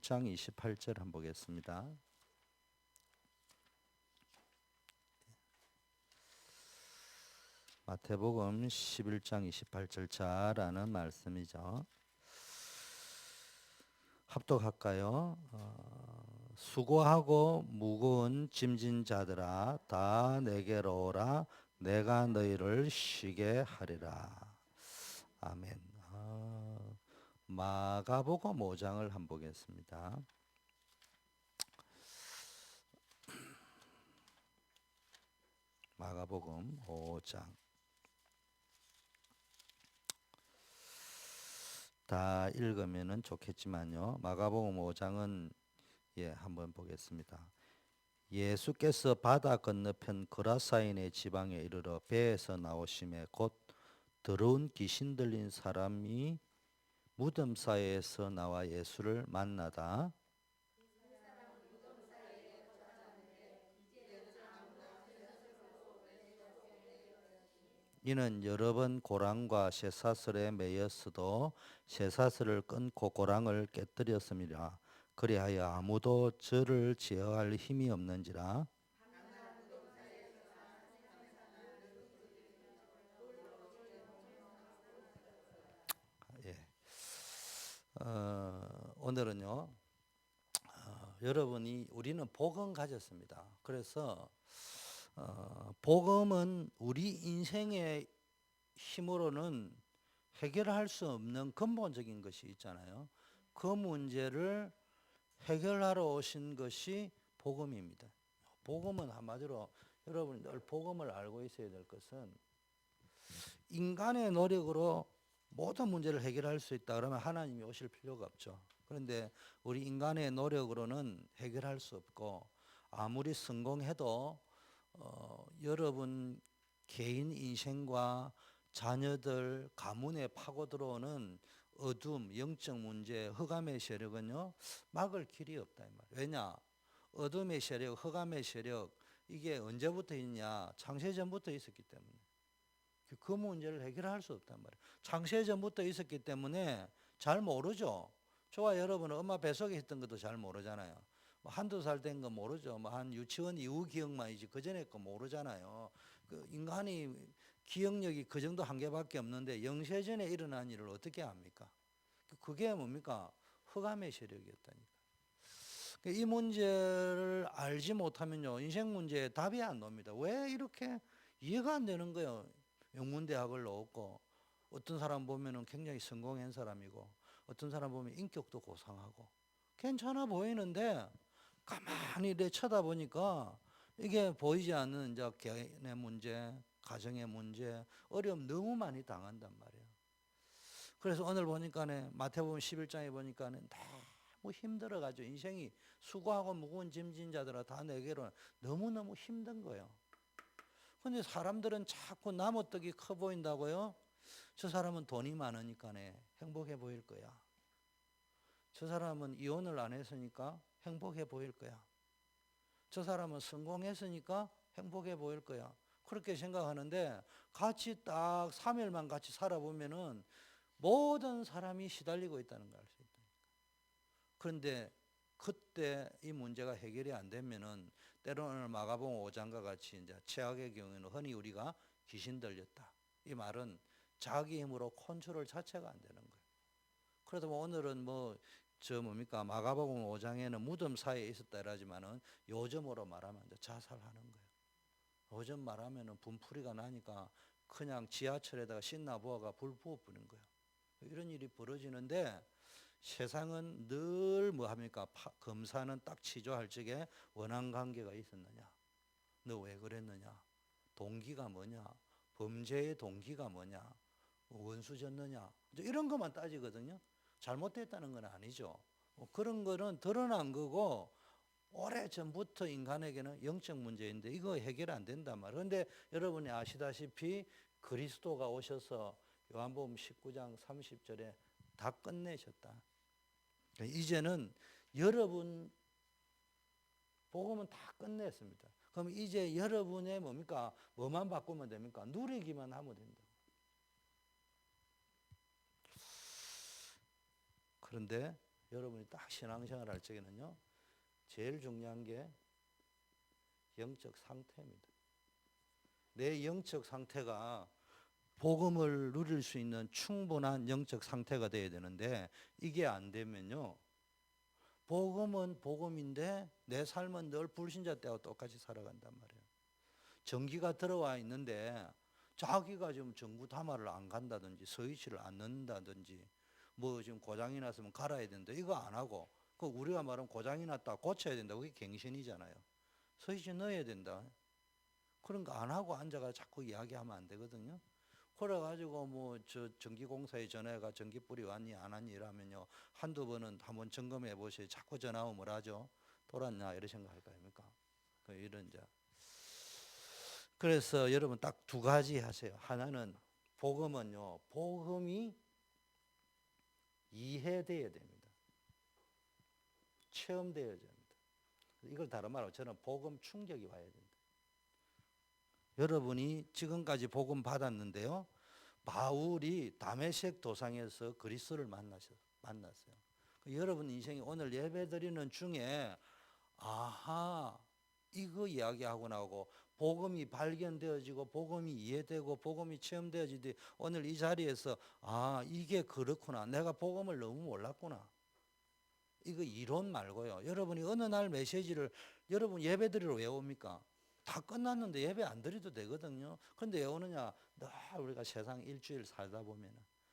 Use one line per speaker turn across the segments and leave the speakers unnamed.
11장 28절 한번 보겠습니다. 마태복음 11장 28절 자라는 말씀이죠. 합독할까요? 수고하고 무거운 짐진 자들아 다 내게로 오라 내가 너희를 쉬게 하리라. 아멘. 마가복음 5장을 한번 보겠습니다. 마가복음 5장 다 읽으면 좋겠지만요. 마가복음 5장은 한번 보겠습니다. 예수께서 바다 건너편 그라사인의 지방에 이르러 배에서 나오심에 곧 더러운 귀신 들린 사람이 무덤 사이에서 나와 예수를 만나다 이는 여러 번 고랑과 쇠사슬에 매였어도 쇠사슬을 끊고 고랑을 깨뜨렸음이라. 그리하여 아무도 저를 제어할 힘이 없는지라. 예. 오늘은요. 여러분이 우리는 복음 가졌습니다. 그래서 복음은 우리 인생의 힘으로는 해결할 수 없는 근본적인 것이 있잖아요. 그 문제를 해결하러 오신 것이 복음입니다. 복음은 한마디로 여러분이 늘 복음을 알고 있어야 될 것은 인간의 노력으로 모든 문제를 해결할 수 있다 그러면 하나님이 오실 필요가 없죠. 그런데 우리 인간의 노력으로는 해결할 수 없고 아무리 성공해도 여러분 개인 인생과 자녀들 가문에 파고 들어오는 어둠, 영적 문제, 흑암의 세력은요 막을 길이 없다 이 말이에요. 왜냐? 어둠의 세력, 흑암의 세력 이게 언제부터 있냐? 창세전부터 있었기 때문에. 그 문제를 해결할 수 없단 말이에요. 창세전부터 있었기 때문에 잘 모르죠. 저와 여러분은 엄마 뱃속에 있던 것도 잘 모르잖아요. 한두 살 된 거 모르죠. 한 유치원 이후 기억만이지 그전에 거 모르잖아요. 그 인간이 기억력이 그 정도 한계밖에 없는데 영세전에 일어난 일을 어떻게 합니까? 그게 뭡니까? 흑암의 세력이었다니까. 이 문제를 알지 못하면요 인생 문제에 답이 안 나옵니다. 왜 이렇게 이해가 안 되는 거예요. 영문대학을 나왔고 어떤 사람 보면은 굉장히 성공한 사람이고 어떤 사람 보면 인격도 고상하고 괜찮아 보이는데 가만히 내 쳐다보니까 이게 보이지 않는 이제 개인의 문제, 가정의 문제, 어려움 너무 많이 당한단 말이에요. 그래서 오늘 보니까는 마태복음 11장에 보니까는 너무 힘들어가지고 인생이 수고하고 무거운 짐진 자들아 다 내게로 너무너무 힘든 거예요. 근데 사람들은 자꾸 나무떡이 커 보인다고요? 저 사람은 돈이 많으니까네 행복해 보일 거야. 저 사람은 이혼을 안 했으니까 행복해 보일 거야. 저 사람은 성공했으니까 행복해 보일 거야. 그렇게 생각하는데 같이 딱 3일만 같이 살아보면은 모든 사람이 시달리고 있다는 걸 알 수 있다. 그런데 그때 이 문제가 해결이 안 되면은 때로는 마가복음 5장과 같이 이제 최악의 경우에는 흔히 우리가 귀신 들렸다. 이 말은 자기 힘으로 컨트롤 자체가 안 되는 거예요. 그래도 오늘은 뭡니까 마가복음 5장에는 무덤 사이에 있었다 이러지만은 요즘으로 말하면 이제 자살하는 거예요. 요즘 말하면은 분풀이가 나니까 그냥 지하철에다가 신나 부어가 불 부어 뿌는 거예요. 이런 일이 벌어지는데 세상은 늘 뭐합니까? 검사는 딱 치조할 적에 원한 관계가 있었느냐? 너 왜 그랬느냐? 동기가 뭐냐? 범죄의 동기가 뭐냐? 원수 졌느냐? 이런 것만 따지거든요. 잘못됐다는 건 아니죠. 그런 거는 드러난 거고 오래전부터 인간에게는 영적 문제인데 이거 해결 안 된단 말이에요. 그런데 여러분이 아시다시피 그리스도가 오셔서 요한복음 19장 30절에 다 끝내셨다. 이제는 여러분 복음은 다 끝냈습니다. 그럼 이제 여러분의 뭡니까? 뭐만 바꾸면 됩니까? 누리기만 하면 된다. 그런데 여러분이 딱 신앙생활 할 적에는요, 제일 중요한 게 영적 상태입니다. 내 영적 상태가 복음을 누릴 수 있는 충분한 영적 상태가 돼야 되는데, 이게 안 되면요, 복음은 복음인데 내 삶은 늘 불신자 때와 똑같이 살아간단 말이에요. 전기가 들어와 있는데 자기가 지금 전구 담화를 안 간다든지 스위치를 안 넣는다든지 뭐 지금 고장이 났으면 갈아야 된다 이거 안 하고, 그 우리가 말하면 고장이 났다 고쳐야 된다, 그게 갱신이잖아요. 스위치 넣어야 된다, 그런 거 안 하고 앉아가 자꾸 이야기하면 안 되거든요. 그래가지고 뭐 저 전기공사에 전화해가 전기불이 왔니 안 왔니 이러면요, 한두 번은 한번 점검해 보세요. 자꾸 전화 오면 뭐라죠? 돌았나 이런 생각할 거 아닙니까? 이런 자. 그래서 여러분 딱 두 가지 하세요. 하나는 복음은요, 복음이 이해돼야 됩니다. 체험돼야 됩니다. 이걸 다른 말로 저는 복음 충격이 와야 된다. 여러분이 지금까지 복음 받았는데요, 바울이 다메섹 도상에서 그리스도를 만났어요. 여러분 인생이 오늘 예배드리는 중에 아하 이거 이야기하고 나오고 복음이 발견되어지고 복음이 이해되고 복음이 체험되어지듯 오늘 이 자리에서 아 이게 그렇구나, 내가 복음을 너무 몰랐구나, 이거 이론 말고요. 여러분이 어느 날 메시지를 여러분 예배드리러 왜 옵니까? 다 끝났는데 예배 안 드려도 되거든요. 그런데 왜 오느냐? 늘 우리가 세상 일주일 살다 보면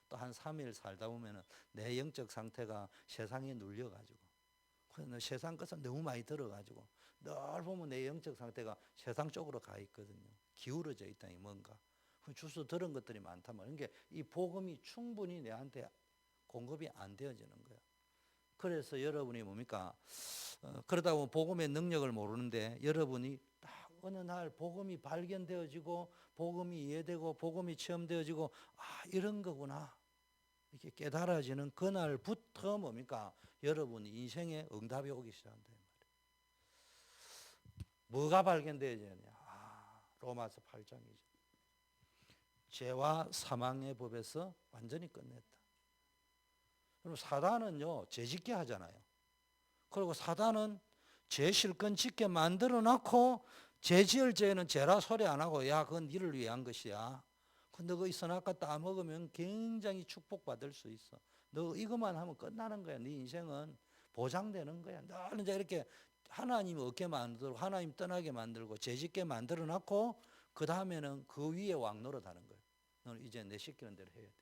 또 한 3일 살다 보면 내 영적 상태가 세상에 눌려가지고, 그래서 세상 것은 너무 많이 들어가지고 늘 보면 내 영적 상태가 세상 쪽으로 가 있거든요. 기울어져 있다니 뭔가. 주소 들은 것들이 많단 말이에요. 그러니까 이 복음이 충분히 내한테 공급이 안 되어지는 거예요. 그래서 여러분이 뭡니까? 그러다 보면 복음의 능력을 모르는데 여러분이 딱 어느 날 복음이 발견되어지고 복음이 이해되고 복음이 체험되어지고 아 이런 거구나 이렇게 깨달아지는 그날부터 뭡니까? 여러분 인생에 응답이 오기 시작한다. 뭐가 발견되어지느냐? 아, 로마서 8장이죠. 죄와 사망의 법에서 완전히 끝냈다. 그럼 사단은요, 죄 짓게 하잖아요. 그리고 사단은 죄 실컷 짓게 만들어 놓고 죄 지을 죄는 죄라 소리 안 하고 야 그건 니를 위한 것이야. 너 그 선악과 따먹으면 굉장히 축복받을 수 있어. 너 이것만 하면 끝나는 거야. 네 인생은 보장되는 거야. 늘 이제 이렇게 하나님 얻게 만들고 하나님 떠나게 만들고 죄 짓게 만들어 놓고 그 다음에는 그 위에 왕 노릇하는 거예요. 너는 이제 내 시키는 대로 해야 돼.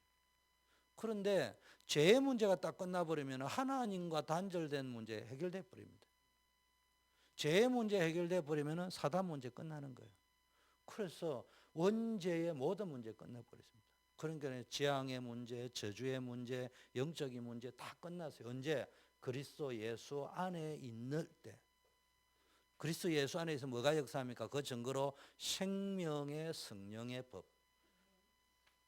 그런데 죄의 문제가 딱 끝나버리면 하나님과 단절된 문제 해결돼 버립니다. 죄의 문제 해결돼 버리면 사단 문제 끝나는 거예요. 그래서 원죄의 모든 문제 끝내버렸습니다. 그러니까 재앙의 문제, 저주의 문제, 영적인 문제 다 끝났어요. 언제? 그리스도 예수 안에 있는 때. 그리스도 예수 안에서 뭐가 역사합니까? 그 증거로 생명의 성령의 법.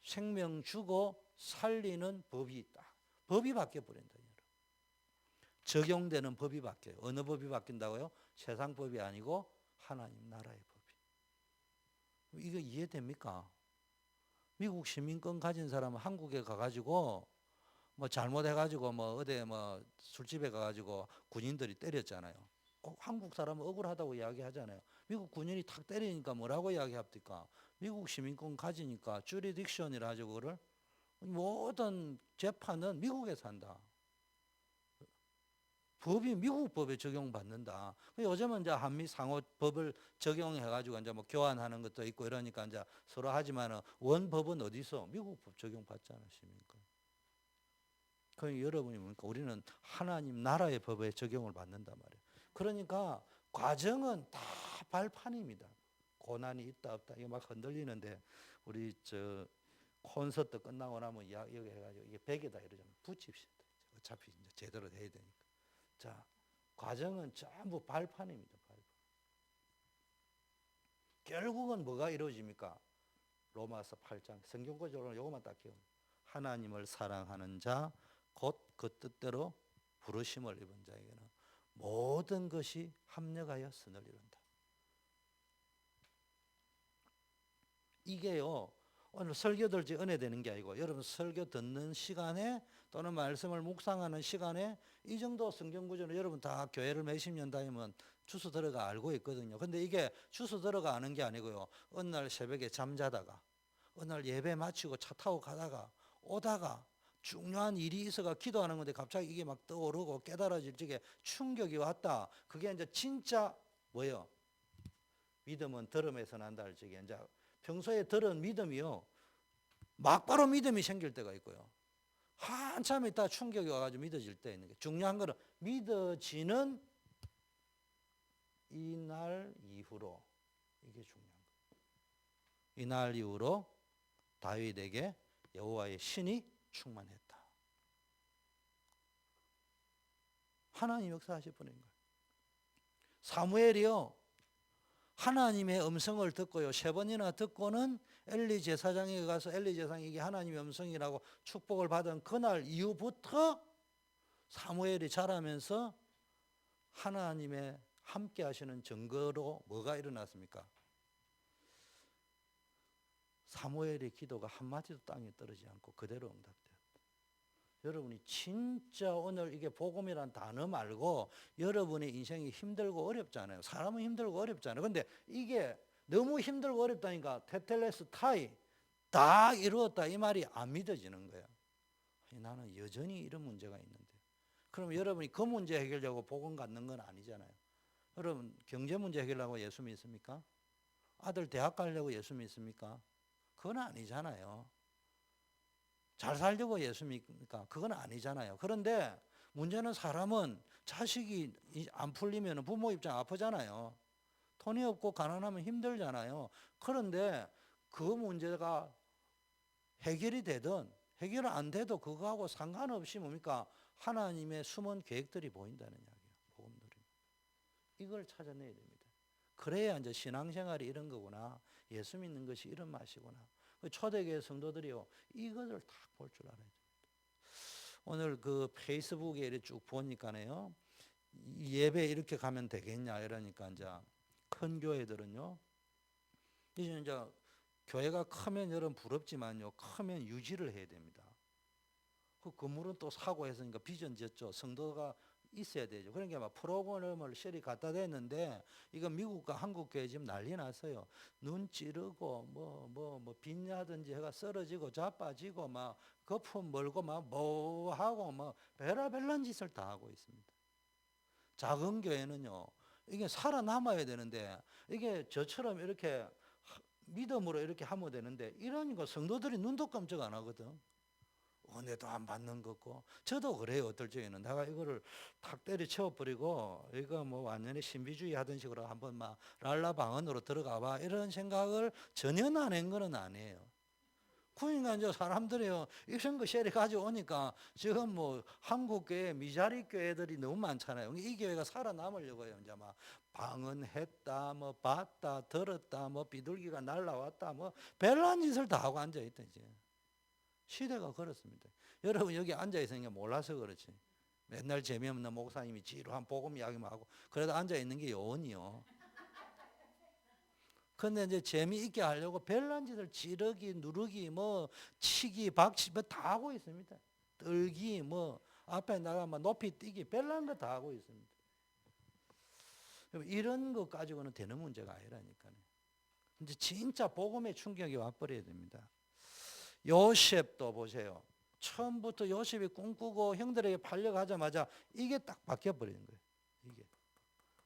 생명 주고 살리는 법이 있다. 법이 바뀌어버린다. 적용되는 법이 바뀌어요. 어느 법이 바뀐다고요? 세상 법이 아니고 하나님 나라의 법이. 이거 이해됩니까? 미국 시민권 가진 사람은 한국에 가가지고 뭐 잘못해가지고 뭐 어디 뭐 술집에 가가지고 군인들이 때렸잖아요. 꼭 한국 사람은 억울하다고 이야기하잖아요. 미국 군인이 탁 때리니까 뭐라고 이야기합니까? 미국 시민권 가지니까 주리딕션이라 하죠. 그거를 모든 재판은 미국에서 한다. 법이 미국 법에 적용받는다. 요즘은 이제 한미 상호 법을 적용해가지고 이제 뭐 교환하는 것도 있고 이러니까 이제 서로 하지만은 원 법은 어디서 미국 법 적용받지 않으십니까? 그 여러분이 뭡니까? 우리는 하나님 나라의 법에 적용을 받는단 말이에요. 그러니까 과정은 다 발판입니다. 고난이 있다 없다 이게 막 흔들리는데 우리 저 콘서트 끝나고 나면 여기 해가지고 이게 벽에다 이러잖아요. 붙입시다. 어차피 이제 제대로 해야 되니까. 자, 과정은 전부 발판입니다. 발판. 결국은 뭐가 이루어집니까? 로마서 8장 성경 구절은 요것만 딱 기억. 하나님을 사랑하는 자 곧 그 뜻대로 부르심을 입은 자에게는 모든 것이 합력하여 선을 이룬다. 이게요 오늘 설교 들지 은혜 되는 게 아니고 여러분 설교 듣는 시간에 또는 말씀을 묵상하는 시간에 이 정도 성경 구절은 여러분 다 교회를 몇십 년 다니면 주소 들어가 알고 있거든요. 근데 이게 주소 들어가 아는 게 아니고요. 어느 날 새벽에 잠자다가 어느 날 예배 마치고 차 타고 가다가 오다가 중요한 일이 있어가 기도하는 건데 갑자기 이게 막 떠오르고 깨달아질 적에 충격이 왔다. 그게 이제 진짜 뭐예요? 믿음은 들음에서 난다 할 적에 이제 평소에 들은 믿음이요. 막바로 믿음이 생길 때가 있고요. 한참 있다 충격이 와가지고 믿어질 때 있는 게 중요한 거는 믿어지는 이날 이후로 이게 중요한 거예요. 이날 이후로 다윗에게 여호와의 신이 충만했다. 하나님 역사하실 분인 거예요. 사무엘이요. 하나님의 음성을 듣고요. 3번이나 듣고는 엘리 제사장에게 가서 엘리 제사장이 이게 하나님의 음성이라고 축복을 받은 그날 이후부터 사무엘이 자라면서 하나님의 함께 하시는 증거로 뭐가 일어났습니까? 사무엘의 기도가 한마디도 땅에 떨어지지 않고 그대로 응답되었다. 여러분이 진짜 오늘 이게 복음이란 단어 말고 여러분의 인생이 힘들고 어렵잖아요. 사람은 힘들고 어렵잖아요. 근데 이게 너무 힘들고 어렵다니까 테텔레스 타이 다 이루었다 이 말이 안 믿어지는 거야. 나는 여전히 이런 문제가 있는데. 그럼 여러분이 그 문제 해결하려고 복음 갖는 건 아니잖아요. 여러분 경제 문제 해결하려고 예수 믿습니까? 아들 대학 가려고 예수 믿습니까? 그건 아니잖아요. 잘 살려고 예수 믿습니까? 그건 아니잖아요. 그런데 문제는 사람은 자식이 안 풀리면 부모 입장 아프잖아요. 돈이 없고 가난하면 힘들잖아요. 그런데 그 문제가 해결이 되든 해결 안 돼도 그거하고 상관없이 뭡니까? 하나님의 숨은 계획들이 보인다는 이야기예요. 복음들이. 이걸 찾아내야 됩니다. 그래야 이제 신앙생활이 이런 거구나. 예수 믿는 것이 이런 맛이구나. 초대교회 성도들이요. 이것을 다 볼 줄 알아야 됩니다. 오늘 그 페이스북에 이렇게 쭉 보니까요. 예배 이렇게 가면 되겠냐 이러니까 이제 큰 교회들은요. 이제 교회가 크면 여러분 부럽지만요. 크면 유지를 해야 됩니다. 그 건물은 또 사고 했으니까 비전 지었죠. 성도가 있어야 되죠. 그러니까 막 프로그램을 셀이 갖다 댔는데 이거 미국과 한국 교회 지금 난리 났어요. 눈 찌르고 뭐 빛나든지 해가 쓰러지고 자빠지고 막 거품 멀고 막 뭐 하고 뭐 베라벨란 짓을 다 하고 있습니다. 작은 교회는요. 이게 살아남아야 되는데 이게 저처럼 이렇게 믿음으로 이렇게 하면 되는데 이러니까 성도들이 눈도 깜짝 안 하거든. 은혜도 안 받는 거고 저도 그래요. 어떨 적에는 내가 이거를 탁 때려치워버리고 이거 뭐 완전히 신비주의 하던 식으로 한번 막 랄라 방언으로 들어가 봐 이런 생각을 전혀 안 한 거는 아니에요. 그러니까 이제 사람들이요 이런 거 셀이 가져오니까 지금 뭐 한국 교회 미자리 교회들이 너무 많잖아요. 이 교회가 살아남으려고요. 이제 막 방언했다 뭐 봤다 들었다 뭐 비둘기가 날라왔다 뭐 별난 짓을 다 하고 앉아 있든지. 시대가 그렇습니다. 여러분 여기 앉아 있으니까 몰라서 그렇지. 맨날 재미없는 목사님이 지루한 복음 이야기만 하고 그래도 앉아 있는 게 요원이요. 근데 이제 재미있게 하려고 별난 짓을 지르기 누르기 뭐 치기 박치 뭐 다 하고 있습니다. 떨기 뭐 앞에 나가면 높이 뛰기 별난 거 다 하고 있습니다. 이런 것 가지고는 되는 문제가 아니라니까요. 이제 진짜 복음의 충격이 와버려야 됩니다. 요셉도 보세요. 처음부터 요셉이 꿈꾸고 형들에게 팔려가자마자 이게 딱 바뀌어버리는 거예요. 이게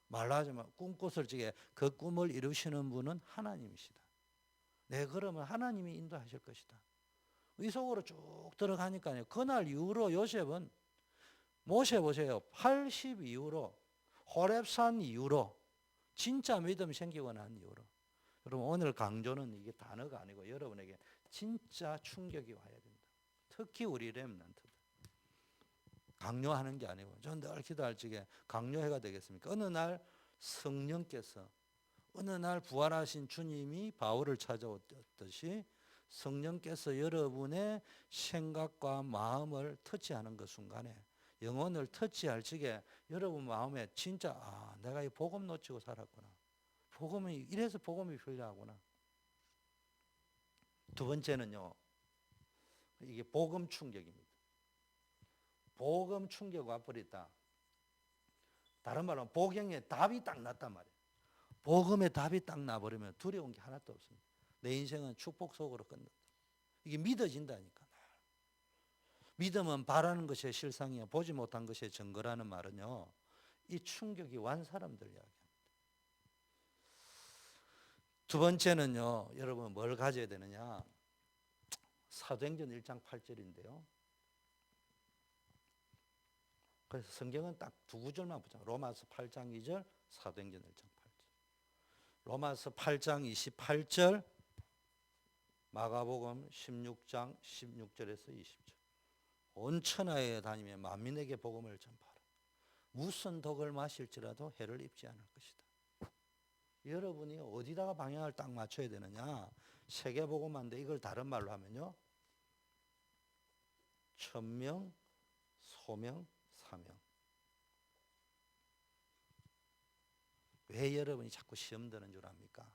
말하자면 꿈꿨을 적에 그 꿈을 이루시는 분은 하나님이시다. 네, 그러면 하나님이 인도하실 것이다. 이 속으로 쭉 들어가니까요. 그날 이후로 요셉은 모세 보세요. 80 이후로 호렙산 이후로 진짜 믿음이 생기고 난 이후로 여러분 오늘 강조는 이게 단어가 아니고 여러분에게 진짜 충격이 와야 됩니다. 특히 우리 렘넌트들 강요하는 게 아니고 전 늘 기도할 적에 강요해가 되겠습니까? 어느 날 성령께서 어느 날 부활하신 주님이 바울을 찾아오듯이 성령께서 여러분의 생각과 마음을 터치하는 그 순간에 영혼을 터치할 적에 여러분 마음에 진짜 내가 이 복음 놓치고 살았구나. 복음이 이래서 복음이 필요하구나. 두 번째는요. 이게 복음 충격입니다. 복음 충격 와버렸다. 다른 말로 복용의 답이 딱 났단 말이에요. 복음의 답이 딱 나버리면 두려운 게 하나도 없습니다. 내 인생은 축복 속으로 끝난다. 이게 믿어진다니까. 믿음은 바라는 것의 실상이야. 보지 못한 것의 증거라는 말은요, 이 충격이 완 사람들 이야기합니다. 두 번째는요, 여러분 뭘 가져야 되느냐? 사도행전 1장 8절인데요. 그래서 성경은 딱 두 구절만 보자. 로마서 8장 2절, 사도행전 1장 8절. 로마서 8장 28절, 마가복음 16장 16절에서 20절. 온 천하에 다니며 만민에게 복음을 전파하라. 무슨 독을 마실지라도 해를 입지 않을 것이다. 여러분이 어디다가 방향을 딱 맞춰야 되느냐? 세계복음화인데 이걸 다른 말로 하면요, 천명, 소명, 사명. 왜 여러분이 자꾸 시험 드는 줄 압니까?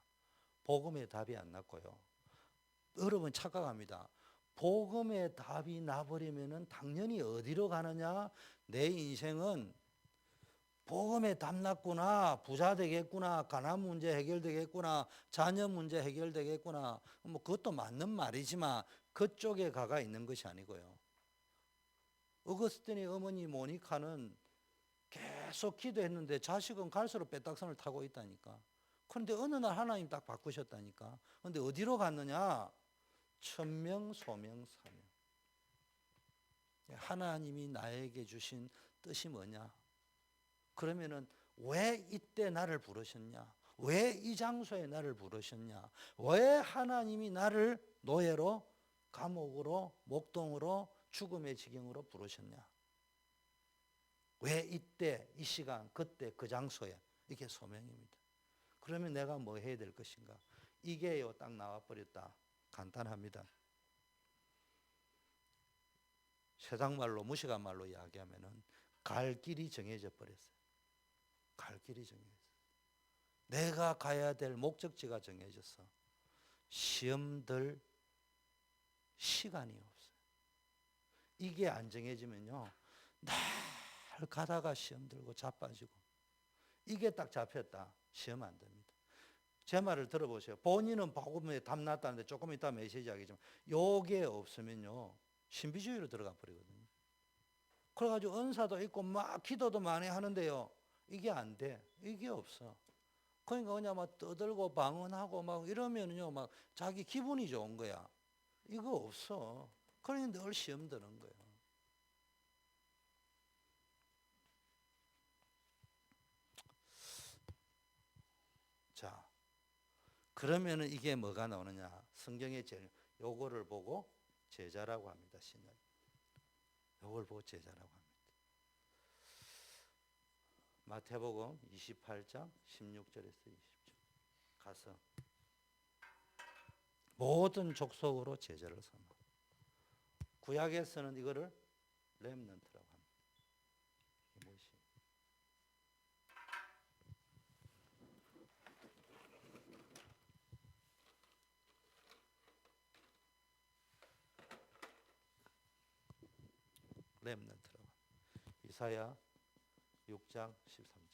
복음의 답이 안 났고요. 여러분 착각합니다. 복음의 답이 나버리면은 당연히 어디로 가느냐? 내 인생은 복음의 답 났구나, 부자 되겠구나, 가난 문제 해결되겠구나, 자녀 문제 해결되겠구나. 뭐 그것도 맞는 말이지만 그쪽에 가가 있는 것이 아니고요. 어거스틴의 어머니 모니카는 계속 기도했는데 자식은 갈수록 빼딱선을 타고 있다니까. 그런데 어느 날 하나님 딱 바꾸셨다니까. 그런데 어디로 갔느냐? 천명, 소명, 사명. 하나님이 나에게 주신 뜻이 뭐냐? 그러면은 왜 이때 나를 부르셨냐? 왜 이 장소에 나를 부르셨냐? 왜 하나님이 나를 노예로, 감옥으로, 목동으로, 죽음의 지경으로 부르셨냐? 왜 이때, 이 시간, 그때, 그 장소에? 이게 소명입니다. 그러면 내가 뭐 해야 될 것인가? 이게요, 딱 나와버렸다. 간단합니다. 세상 말로, 무식한 말로 이야기하면은 갈 길이 정해져 버렸어요. 갈 길이 정해졌어요. 내가 가야 될 목적지가 정해졌어. 시험 들 시간이 없어요. 이게 안 정해지면요, 날 가다가 시험 들고 자빠지고. 이게 딱 잡혔다. 시험 안 됩니다. 제 말을 들어보세요. 본인은 복음에 답 났다는데 조금 이따 메시지 하겠지만 요게 없으면요, 신비주의로 들어가 버리거든요. 그래가지고 은사도 있고 막 기도도 많이 하는데요, 이게 안 돼. 이게 없어. 그러니까 그냥 막 떠들고 방언하고 막 이러면요, 막 자기 기분이 좋은 거야. 이거 없어. 그러니까 늘 시험 드는 거예요. 자, 그러면은 이게 뭐가 나오느냐? 성경의 요거를 보고 제자라고 합니다. 신약. 요걸 보고 제자라고 합니다. 마태복음 28장 16절에서 20절. 가서 모든 족속으로 제자를 삼아. 구약에서는 이거를 렘넌트라고 합니다. 이게 무엇이? 렘넌트라고 합니다. 이사야 6장 13절.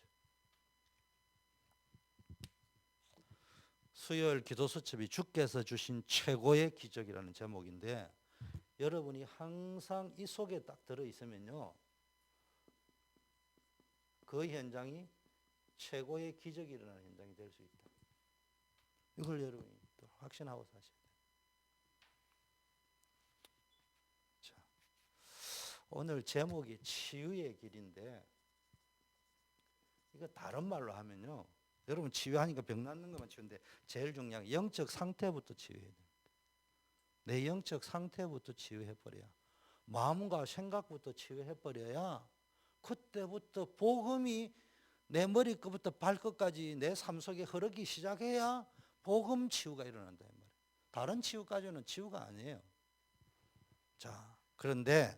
수요일 기도수첩이 주께서 주신 최고의 기적이라는 제목인데, 여러분이 항상 이 속에 딱 들어있으면요, 그 현장이 최고의 기적이 일어나는 현장이 될 수 있다. 이걸 여러분이 또 확신하고 사셔야 돼요. 자, 오늘 제목이 치유의 길인데, 이거 다른 말로 하면요, 여러분 치유하니까 병 낫는 것만 치유인데 제일 중요한 게 영적 상태부터 치유해야 됩니다. 내 영적 상태부터 치유해버려야, 마음과 생각부터 치유해버려야 그때부터 복음이 내 머리끝부터 발끝까지 내 삶 속에 흐르기 시작해야 복음 치유가 일어난다 이 말이에요. 다른 치유까지는 치유가 아니에요. 자, 그런데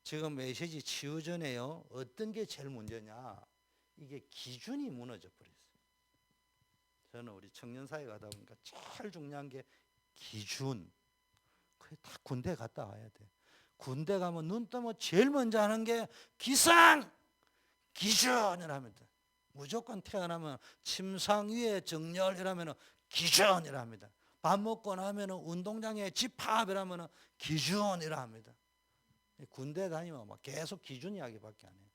지금 메시지 치유 전에요, 어떤 게 제일 문제냐? 이게 기준이 무너져 버렸어요. 저는 우리 청년사회 가다 보니까 제일 중요한 게 기준. 그게 다 군대 갔다 와야 돼. 군대 가면 눈 뜨면 제일 먼저 하는 게 기상 기준을 합니다. 무조건 태어나면 침상 위에 정렬이라면 기준이라 합니다. 밥 먹고 나면 운동장에 집합이라면 기준이라 합니다. 군대 다니면 막 계속 기준 이야기밖에 안 해요.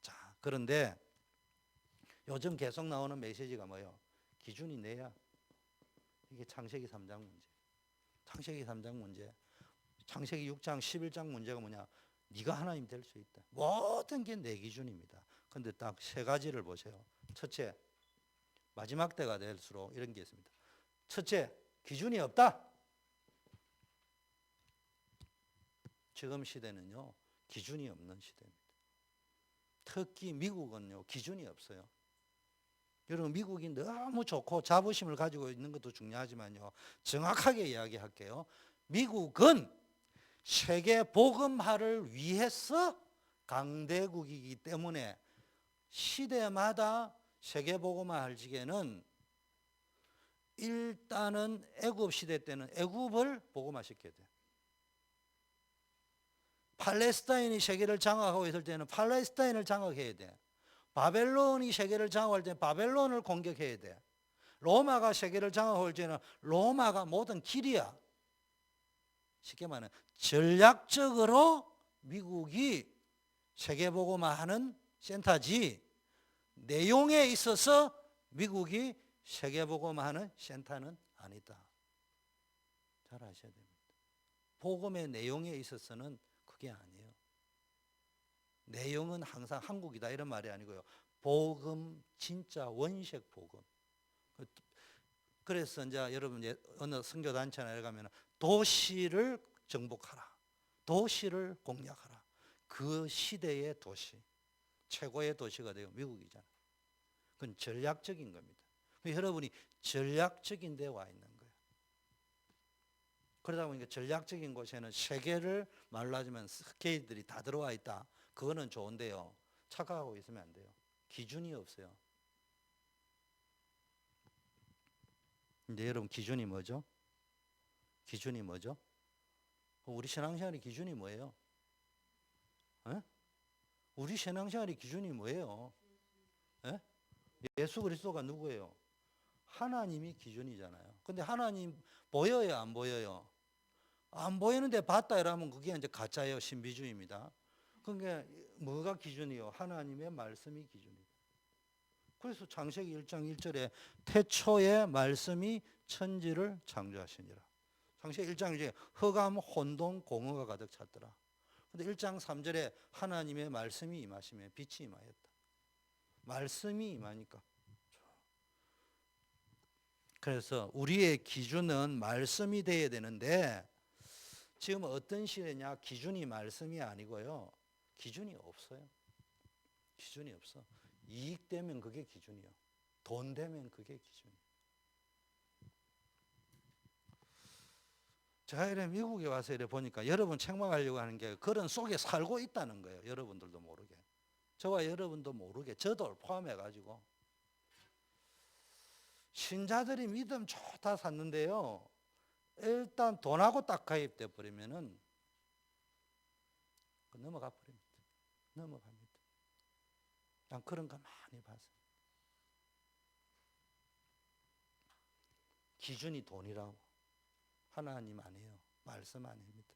자, 그런데 요즘 계속 나오는 메시지가 뭐예요? 기준이 내야. 이게 창세기 3장 문제. 창세기 3장 문제. 창세기 6장 11장 문제가 뭐냐? 네가 하나님 될 수 있다. 모든 게 내 기준입니다. 근데 딱 세 가지를 보세요. 첫째, 마지막 때가 될수록 이런 게 있습니다. 첫째, 기준이 없다. 지금 시대는요, 기준이 없는 시대입니다. 특히 미국은요, 기준이 없어요. 여러분, 미국이 너무 좋고 자부심을 가지고 있는 것도 중요하지만요, 정확하게 이야기할게요. 미국은 세계 복음화를 위해서 강대국이기 때문에 시대마다 세계 복음화 할 적에는 일단은 애굽 시대 때는 애굽을 복음화시켜야 돼요. 팔레스타인이 세계를 장악하고 있을 때는 팔레스타인을 장악해야 돼. 바벨론이 세계를 장악할 때는 바벨론을 공격해야 돼. 로마가 세계를 장악할 때는 로마가 모든 길이야. 쉽게 말하면 전략적으로 미국이 세계복음화하는 센터지, 내용에 있어서 미국이 세계복음화하는 센터는 아니다. 잘 아셔야 됩니다. 복음의 내용에 있어서는 그게 아니에요. 내용은 항상 한국이다 이런 말이 아니고요. 복음, 진짜 원색 복음. 그래서 이제 여러분 어느 선교단체나 가면 도시를 정복하라. 도시를 공략하라. 그 시대의 도시. 최고의 도시가 되고 미국이잖아요. 그건 전략적인 겁니다. 여러분이 전략적인 데 와 있는 거예요. 그러다 보니까 전략적인 곳에는 세계를 말로 하자면 스케일들이 다 들어와 있다. 그거는 좋은데요. 착각하고 있으면 안 돼요. 기준이 없어요. 근데 여러분 기준이 뭐죠? 기준이 뭐죠? 우리 신앙생활의 기준이 뭐예요? 에? 우리 신앙생활의 기준이 뭐예요? 에? 예수 그리스도가 누구예요? 하나님이 기준이잖아요. 근데 하나님 보여요, 안 보여요? 안 보이는데 봤다 이러면 그게 이제 가짜예요. 신비주의입니다. 그러니까 뭐가 기준이요? 하나님의 말씀이 기준이다. 그래서 창세기 1장 1절에 태초에 말씀이 천지를 창조하시니라. 창세기 1장 1절에 흑암 혼돈 공허가 가득 찼더라. 근데 1장 3절에 하나님의 말씀이 임하시며 빛이 임하였다. 말씀이 임하니까. 그래서 우리의 기준은 말씀이 돼야 되는데 지금 어떤 시대냐? 기준이 말씀이 아니고요. 기준이 없어요. 기준이 없어. 이익 되면 그게 기준이요. 돈 되면 그게 기준이요. 제가 이래 미국에 와서 이래 보니까 여러분 책망하려고 하는 게 그런 속에 살고 있다는 거예요. 여러분들도 모르게. 저와 여러분도 모르게 저도 포함해가지고 신자들이 믿음 좋다 샀는데요. 일단 돈하고 딱 가입돼 버리면은 넘어가 버립니다. 넘어갑니다. 난 그런 거 많이 봤어요. 기준이 돈이라고. 하나님 아니에요. 말씀 아닙니다.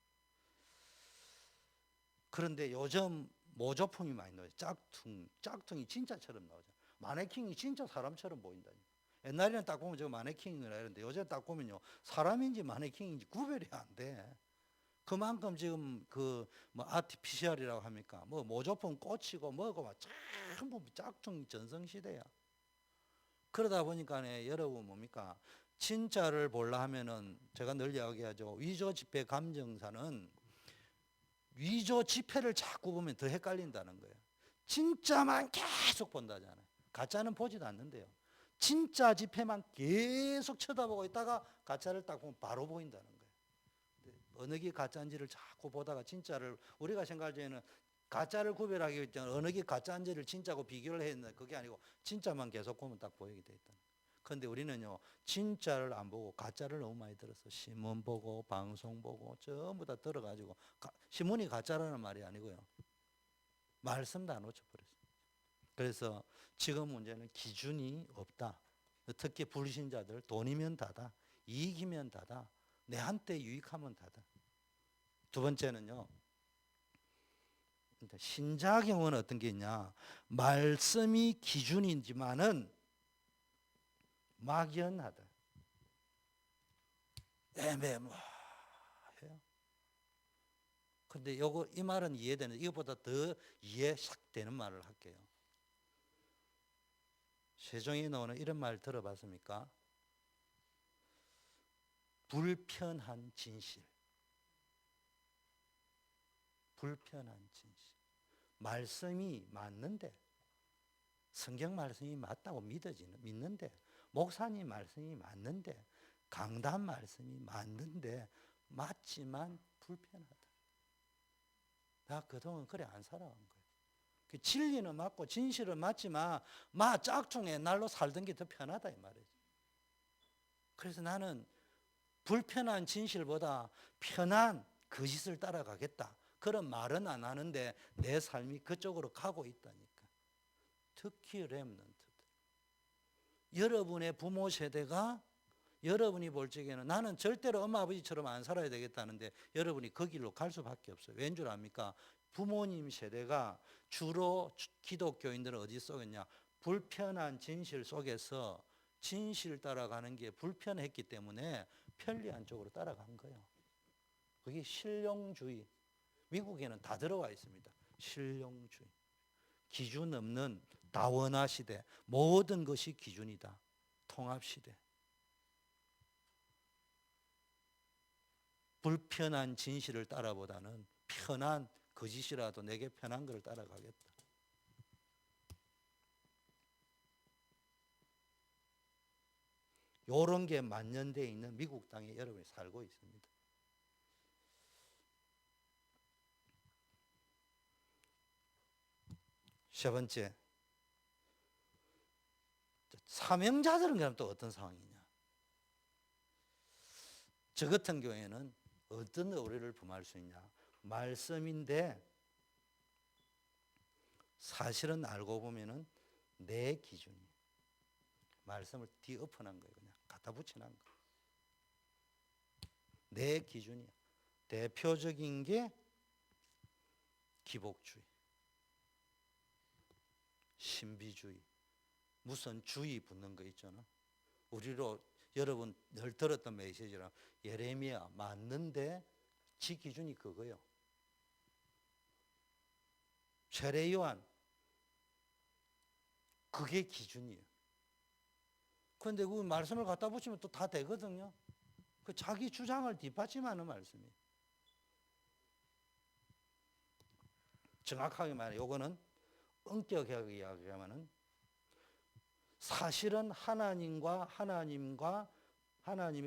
그런데 요즘 모조품이 많이 나와요. 짝퉁이 진짜처럼 나오죠. 마네킹이 진짜 사람처럼 보인다니까. 옛날에는 딱 보면 저 마네킹이라 이러는데 요즘 딱 보면요. 사람인지 마네킹인지 구별이 안 돼. 그만큼 지금 그 뭐 아티피셜이라고 합니까? 뭐 모조품 꽂히고 뭐고 막 전부 짝퉁 전성시대야. 그러다 보니까 여러분 뭡니까? 진짜를 보려 하면은 제가 늘 이야기하죠. 위조 지폐 감정사는 위조 지폐를 자꾸 보면 더 헷갈린다는 거예요. 진짜만 계속 본다잖아요. 가짜는 보지도 않는데요. 진짜 지폐만 계속 쳐다보고 있다가 가짜를 딱 보면 바로 보인다는 거예요. 어느 게 가짜인지를 자꾸 보다가 진짜를 우리가 생각할 때는 가짜를 구별하기 위해 어느 게 가짜인지를 진짜고 비교를 했는데 그게 아니고 진짜만 계속 보면 딱 보이게 돼 있다. 근데 우리는요, 진짜를 안 보고 가짜를 너무 많이 들었어. 신문 보고 방송 보고 전부 다 들어가지고, 신문이 가짜라는 말이 아니고요, 말씀 다 놓쳐버렸어요. 그래서 지금 문제는 기준이 없다. 특히 불신자들, 돈이면 다다, 이익이면 다다, 내한테 유익하면 다다. 두 번째는요, 신자 경우는 어떤 게 있냐, 말씀이 기준이지만은 막연하다, 애매모호해요. 근데 이 말은 이해되는, 이것보다 더 이해 싹 되는 말을 할게요. 세종이 나오는 이런 말 들어봤습니까? 불편한 진실. 불편한 진실. 말씀이 맞는데, 성경 말씀이 맞다고 믿는데, 목사님 말씀이 맞는데, 강단 말씀이 맞는데, 맞지만 불편하다. 나 그동안 그래 안 살아간 거예요. 진리는 맞고 진실은 맞지만 짝퉁의 날로 살던 게 더 편하다 이 말이죠. 그래서 나는 불편한 진실보다 편한 거짓을 따라가겠다, 그런 말은 안 하는데 내 삶이 그쪽으로 가고 있다니까. 특히 렘넌트들, 여러분의 부모 세대가 여러분이 볼 적에는 나는 절대로 엄마 아버지처럼 안 살아야 되겠다는데 여러분이 그 길로 갈 수밖에 없어요. 왠 줄 압니까? 부모님 세대가 주로 기독교인들은 어디 속였냐, 불편한 진실 속에서 진실 따라가는 게 불편했기 때문에 편리한 쪽으로 따라간 거예요. 그게 실용주의. 미국에는 다 들어와 있습니다. 실용주의. 기준 없는 다원화 시대, 모든 것이 기준이다. 통합 시대. 불편한 진실을 따라보다는 편한 거짓이라도 내게 편한 걸 따라가겠다. 이런 게 만연되어 있는 미국 땅에 여러분이 살고 있습니다. 세 번째, 사명자들은 그럼 또 어떤 상황이냐? 저 같은 경우에는 어떤 의뢰를 범할 수 있냐? 말씀인데 사실은 알고 보면은 내 기준이, 말씀을 뒤엎어놓은 거예요. 그냥 갖다 붙여놓은 거예요. 내 기준이야. 대표적인 게 기복주의, 신비주의, 무슨 주의 붙는 거 있잖아. 우리로 여러분 늘 들었던 메시지랑 예레미야 맞는데 지 기준이 그거요. 세례 요한 그게 기준이에요. 그런데 그 말씀을 갖다 붙이면 또 다 되거든요. 그 자기 주장을 뒷받침하는 말씀이에요. 정확하게 말해, 요거는 엄격하게 이야기하면은 사실은 하나님의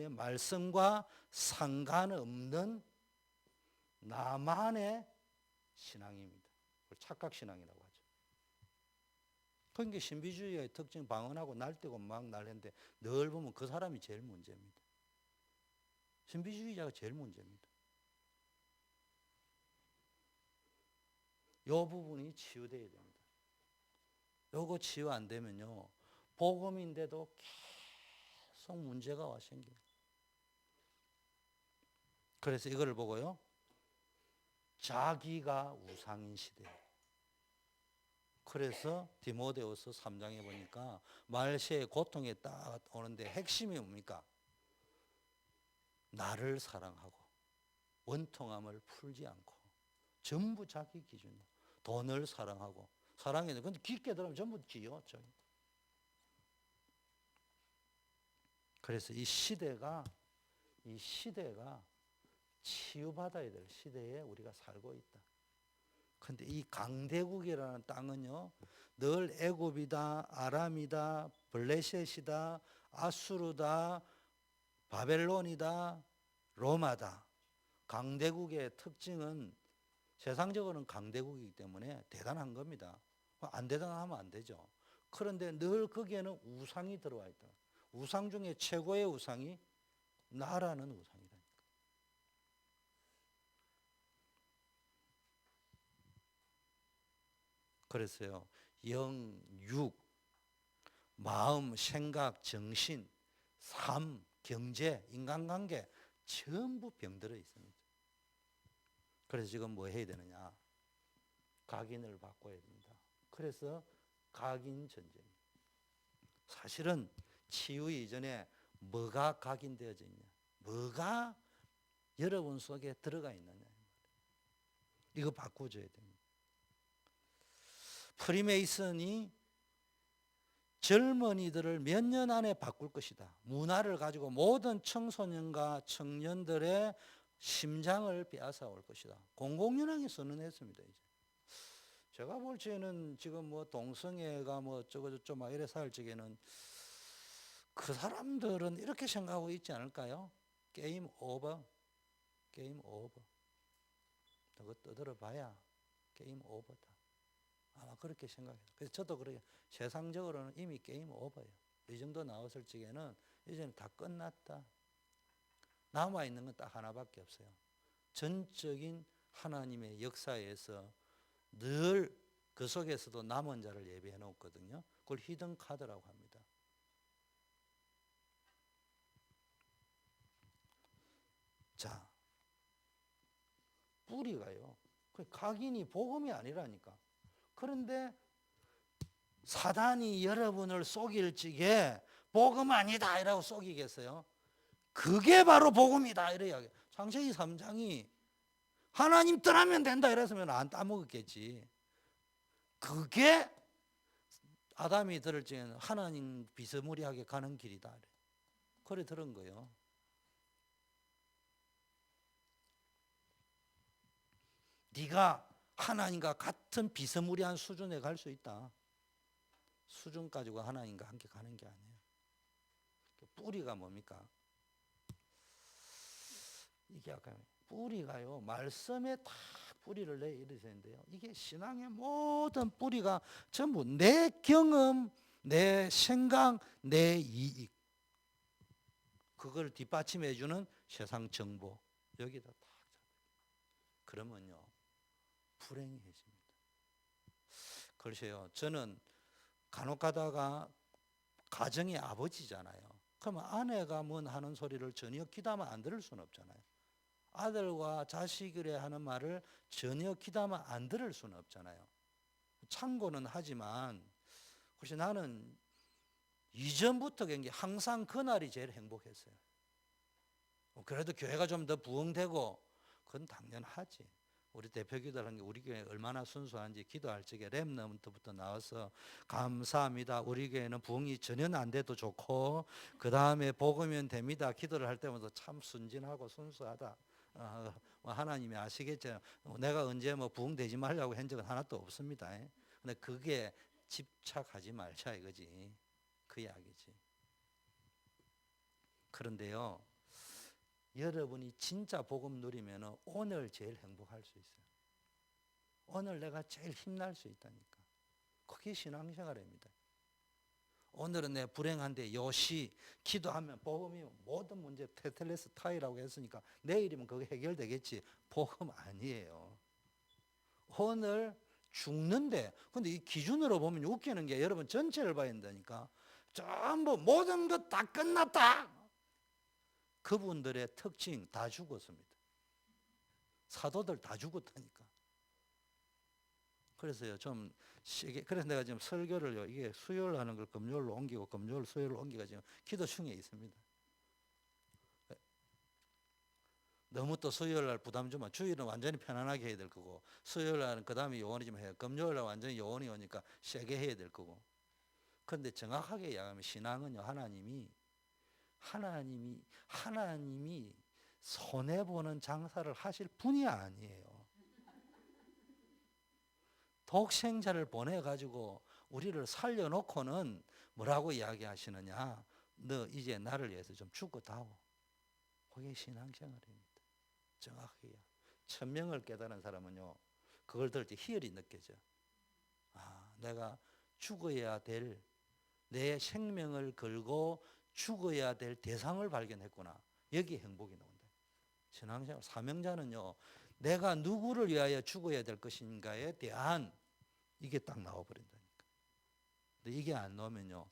말씀과 상관없는 나만의 신앙입니다. 착각 신앙이라고 하죠. 그게 신비주의의 특징, 방언하고 날뛰고 막 날했는데 늘 보면 그 사람이 제일 문제입니다. 신비주의자가 제일 문제입니다. 이 부분이 치유돼야 됩니다. 요거 치유 안 되면요, 복음인데도 계속 문제가 와 생겨요. 그래서 이거를 보고요, 자기가 우상인 시대예요. 그래서 디모데후서 3장에 보니까 말세의 고통에 딱 오는데 핵심이 뭡니까? 나를 사랑하고 원통함을 풀지 않고 전부 자기 기준이야. 돈을 사랑하고 사랑했는데 근데 깊게 들어가면 전부 지요. 그래서 이 시대가 치유받아야 될 시대에 우리가 살고 있다. 근데 이 강대국이라는 땅은요, 늘 애굽이다, 아람이다, 블레셋이다, 아수르다, 바벨론이다, 로마다. 강대국의 특징은 세상적으로는 강대국이기 때문에 대단한 겁니다. 안 대단하면 안 되죠. 그런데 늘 거기에는 우상이 들어와 있다. 우상 중에 최고의 우상이 나라는 우상이라니까. 그래서요, 영, 육, 마음, 생각, 정신, 삶, 경제, 인간관계 전부 병들어 있습니다. 그래서 지금 뭐 해야 되느냐? 각인을 바꿔야 됩니다. 그래서 각인 전쟁. 사실은 치유 이전에 뭐가 각인되어져 있냐? 뭐가 여러분 속에 들어가 있느냐? 이거 바꿔줘야 됩니다. 프리메이슨이 젊은이들을 몇 년 안에 바꿀 것이다. 문화를 가지고 모든 청소년과 청년들의 심장을 빼앗아 올 것이다. 공공연하게 선언했습니다. 이제 제가 볼 적에는 지금 뭐 동성애가 뭐 저거 막 이래 살 적에는 그 사람들은 이렇게 생각하고 있지 않을까요? 게임 오버, 게임 오버. 그거 떠들어 봐야 게임 오버다. 아마 그렇게 생각해요. 그래서 저도 그렇게 세상적으로는 이미 게임 오버예요. 이 정도 나왔을 적에는 이제는 다 끝났다. 남아있는 건 딱 하나밖에 없어요. 전적인 하나님의 역사에서 늘 그 속에서도 남은 자를 예비해 놓거든요. 그걸 히든 카드라고 합니다. 자, 뿌리가요. 각인이 복음이 아니라니까. 그런데 사단이 여러분을 속일 적에 복음 아니다 이라고 속이겠어요? 그게 바로 복음이다 이래야. 창세기 3장이 하나님 떠나면 된다 이랬으면 안 따먹었겠지. 그게 아담이 들을 적에는 하나님 비스무리하게 가는 길이다. 그래 들은 거예요. 네가 하나님과 같은 비스무리한 수준에 갈 수 있다. 수준 가지고 하나님과 함께 가는 게 아니에요. 뿌리가 뭡니까? 이게 아까 뿌리가요, 말씀에 다 뿌리를 내야 되는데요. 이게 신앙의 모든 뿌리가 전부 내 경험, 내 생각, 내 이익. 그걸 뒷받침해 주는 세상 정보. 여기다 딱 그러면요, 불행해집니다. 글쎄요, 저는 간혹 가다가 가정의 아버지잖아요. 그러면 아내가 뭔 하는 소리를 전혀 귀담아 안 들을 수는 없잖아요. 아들과 자식이 하는 말을 전혀 귀담아 안 들을 수는 없잖아요. 참고는 하지만 혹시 나는 이전부터 항상 그날이 제일 행복했어요. 그래도 교회가 좀 더 부흥되고 그건 당연하지. 우리 대표 기도하는 게 우리 교회 얼마나 순수한지 기도할 적에 렘넌트부터 나와서 감사합니다. 우리 교회는 부흥이 전혀 안 돼도 좋고 그 다음에 복으면 됩니다. 기도를 할 때마다 참 순진하고 순수하다. 하나님이 아시겠죠. 내가 언제 뭐 부흥되지 말라고 한 적은 하나도 없습니다. 근데 그게 집착하지 말자 이거지. 그 이야기지. 그런데요, 여러분이 진짜 복음 누리면 오늘 제일 행복할 수 있어요. 오늘 내가 제일 힘날 수 있다니까. 그게 신앙생활입니다. 오늘은 내 불행한데 요시 기도하면 복음이 모든 문제 테텔레스 타이라고 했으니까 내일이면 그게 해결되겠지. 복음 아니에요. 오늘 죽는데, 근데 이 기준으로 보면 웃기는 게 여러분 전체를 봐야 된다니까. 전부 모든 것 다 끝났다. 그분들의 특징 다 죽었습니다. 사도들 다 죽었다니까. 그래서요, 좀 세게, 그래서 내가 지금 설교를요, 이게 수요일 하는 걸 금요일로 옮기고 금요일 수요일로 옮기가 지금 기도 중에 있습니다. 너무 또 수요일 날 부담 주면 주일은 완전히 편안하게 해야 될 거고 수요일 날은 그 다음에 요원이 좀 해요. 금요일 날 완전히 요원이 오니까 세게 해야 될 거고. 그런데 정확하게 이야기하면 신앙은요, 하나님이 손해보는 장사를 하실 분이 아니에요. 독생자를 보내가지고 우리를 살려놓고는 뭐라고 이야기하시느냐? 너 이제 나를 위해서 좀 죽어다오. 그게 신앙생활입니다. 정확해요. 천명을 깨달은 사람은요, 그걸 들을 때 희열이 느껴져. 내가 죽어야 될 내 생명을 걸고 죽어야 될 대상을 발견했구나. 여기에 행복이 나온다. 신앙생활 사명자는요, 내가 누구를 위하여 죽어야 될 것인가에 대한 이게 딱 나와버린다니까. 근데 이게 안 나오면요,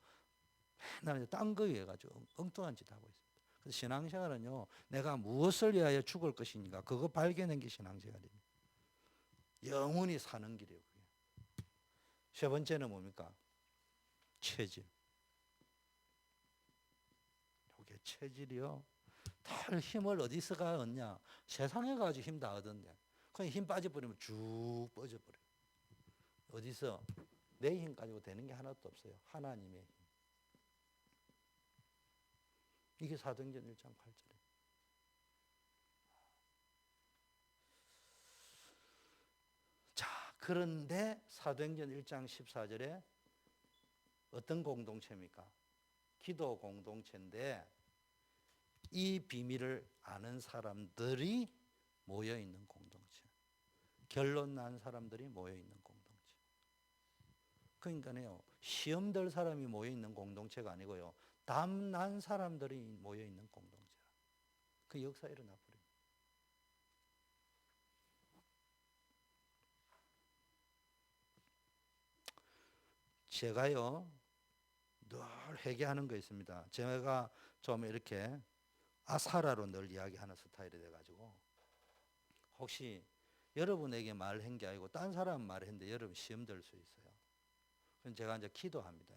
맨날 딴 거 위해 가지고 엉뚱한 짓 하고 있습니다. 그래서 신앙생활은요, 내가 무엇을 위하여 죽을 것인가, 그거 발견한 게 신앙생활입니다. 영원히 사는 길이에요. 그게. 세 번째는 뭡니까? 체질. 이게 체질이요. 다 힘을 어디서가 얻냐? 세상에 가지고 힘 다 얻었는데, 그냥 힘 빠져버리면 쭉 빠져버려요. 어디서? 내 힘 가지고 되는 게 하나도 없어요. 하나님의 힘. 이게 사도행전 1장 8절이에요. 자, 그런데 사도행전 1장 14절에 어떤 공동체입니까? 기도 공동체인데 이 비밀을 아는 사람들이 모여있는 공동체. 결론 난 사람들이 모여있는 공동체. 그러니까요, 시험 될 사람이 모여있는 공동체가 아니고요, 답 난 사람들이 모여있는 공동체라. 그 역사 일어나 버립니다. 제가요, 늘 회개하는 거 있습니다. 제가 좀 이렇게 아사라로 늘 이야기하는 스타일이 돼가지고, 혹시 여러분에게 말한 게 아니고 딴 사람 말했는데 여러분 시험 될 수 있어요. 그럼 제가 이제 기도합니다.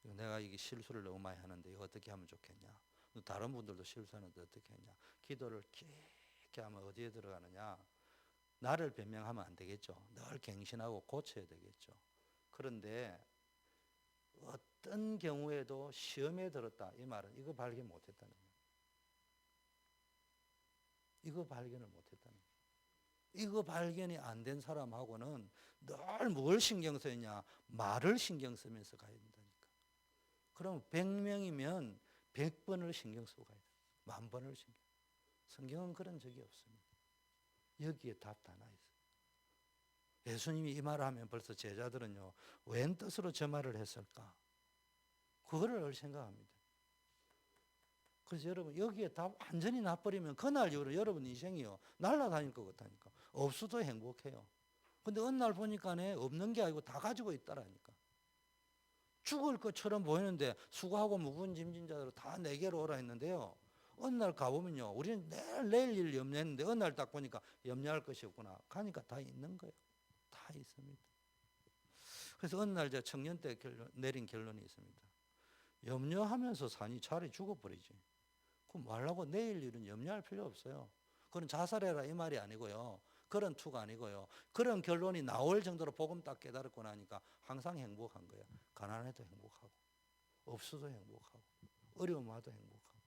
내가 이게 실수를 너무 많이 하는데 이거 어떻게 하면 좋겠냐. 다른 분들도 실수하는데 어떻게 했냐. 기도를 깊게 하면 어디에 들어가느냐. 나를 변명하면 안 되겠죠. 늘 갱신하고 고쳐야 되겠죠. 그런데 어떤 경우에도 시험에 들었다. 이 말은 이거 발견 못했다는 거예요. 이거 발견을 못했다는 거예요. 이거 발견이 안 된 사람하고는 늘 뭘 신경 쓰냐. 말을 신경 쓰면서 가야 된다니까. 그럼 100명이면 100번을 신경 쓰고 가야 돼. 10,000번을 신경. 성경은 그런 적이 없습니다. 여기에 답 다 나 있어요. 예수님이 이 말을 하면 벌써 제자들은요, 웬 뜻으로 저 말을 했을까? 그거를 생각합니다. 그래서 여러분, 여기에 답 완전히 나버리면 그날 이후로 여러분 인생이요, 날아다닐 것 같다니까. 없어도 행복해요. 근데 어느 날 보니까 없는 게 아니고 다 가지고 있다라니까. 죽을 것처럼 보이는데 수고하고 묵은 짐진 자들 다 내게로 오라 했는데요. 어느 날 가보면요, 우리는 내일 일 염려했는데 어느 날 딱 보니까 염려할 것이 없구나. 가니까 다 있는 거예요. 다 있습니다. 그래서 어느 날 제가 청년 때 내린 결론이 있습니다. 염려하면서 사니 차라리 죽어버리지. 그럼 말라고 내일 일은 염려할 필요 없어요. 그건 자살해라 이 말이 아니고요. 그런 투가 아니고요. 그런 결론이 나올 정도로 복음 딱 깨달았고 나니까 항상 행복한 거예요. 가난해도 행복하고, 없어도 행복하고, 어려움 와도 행복하고.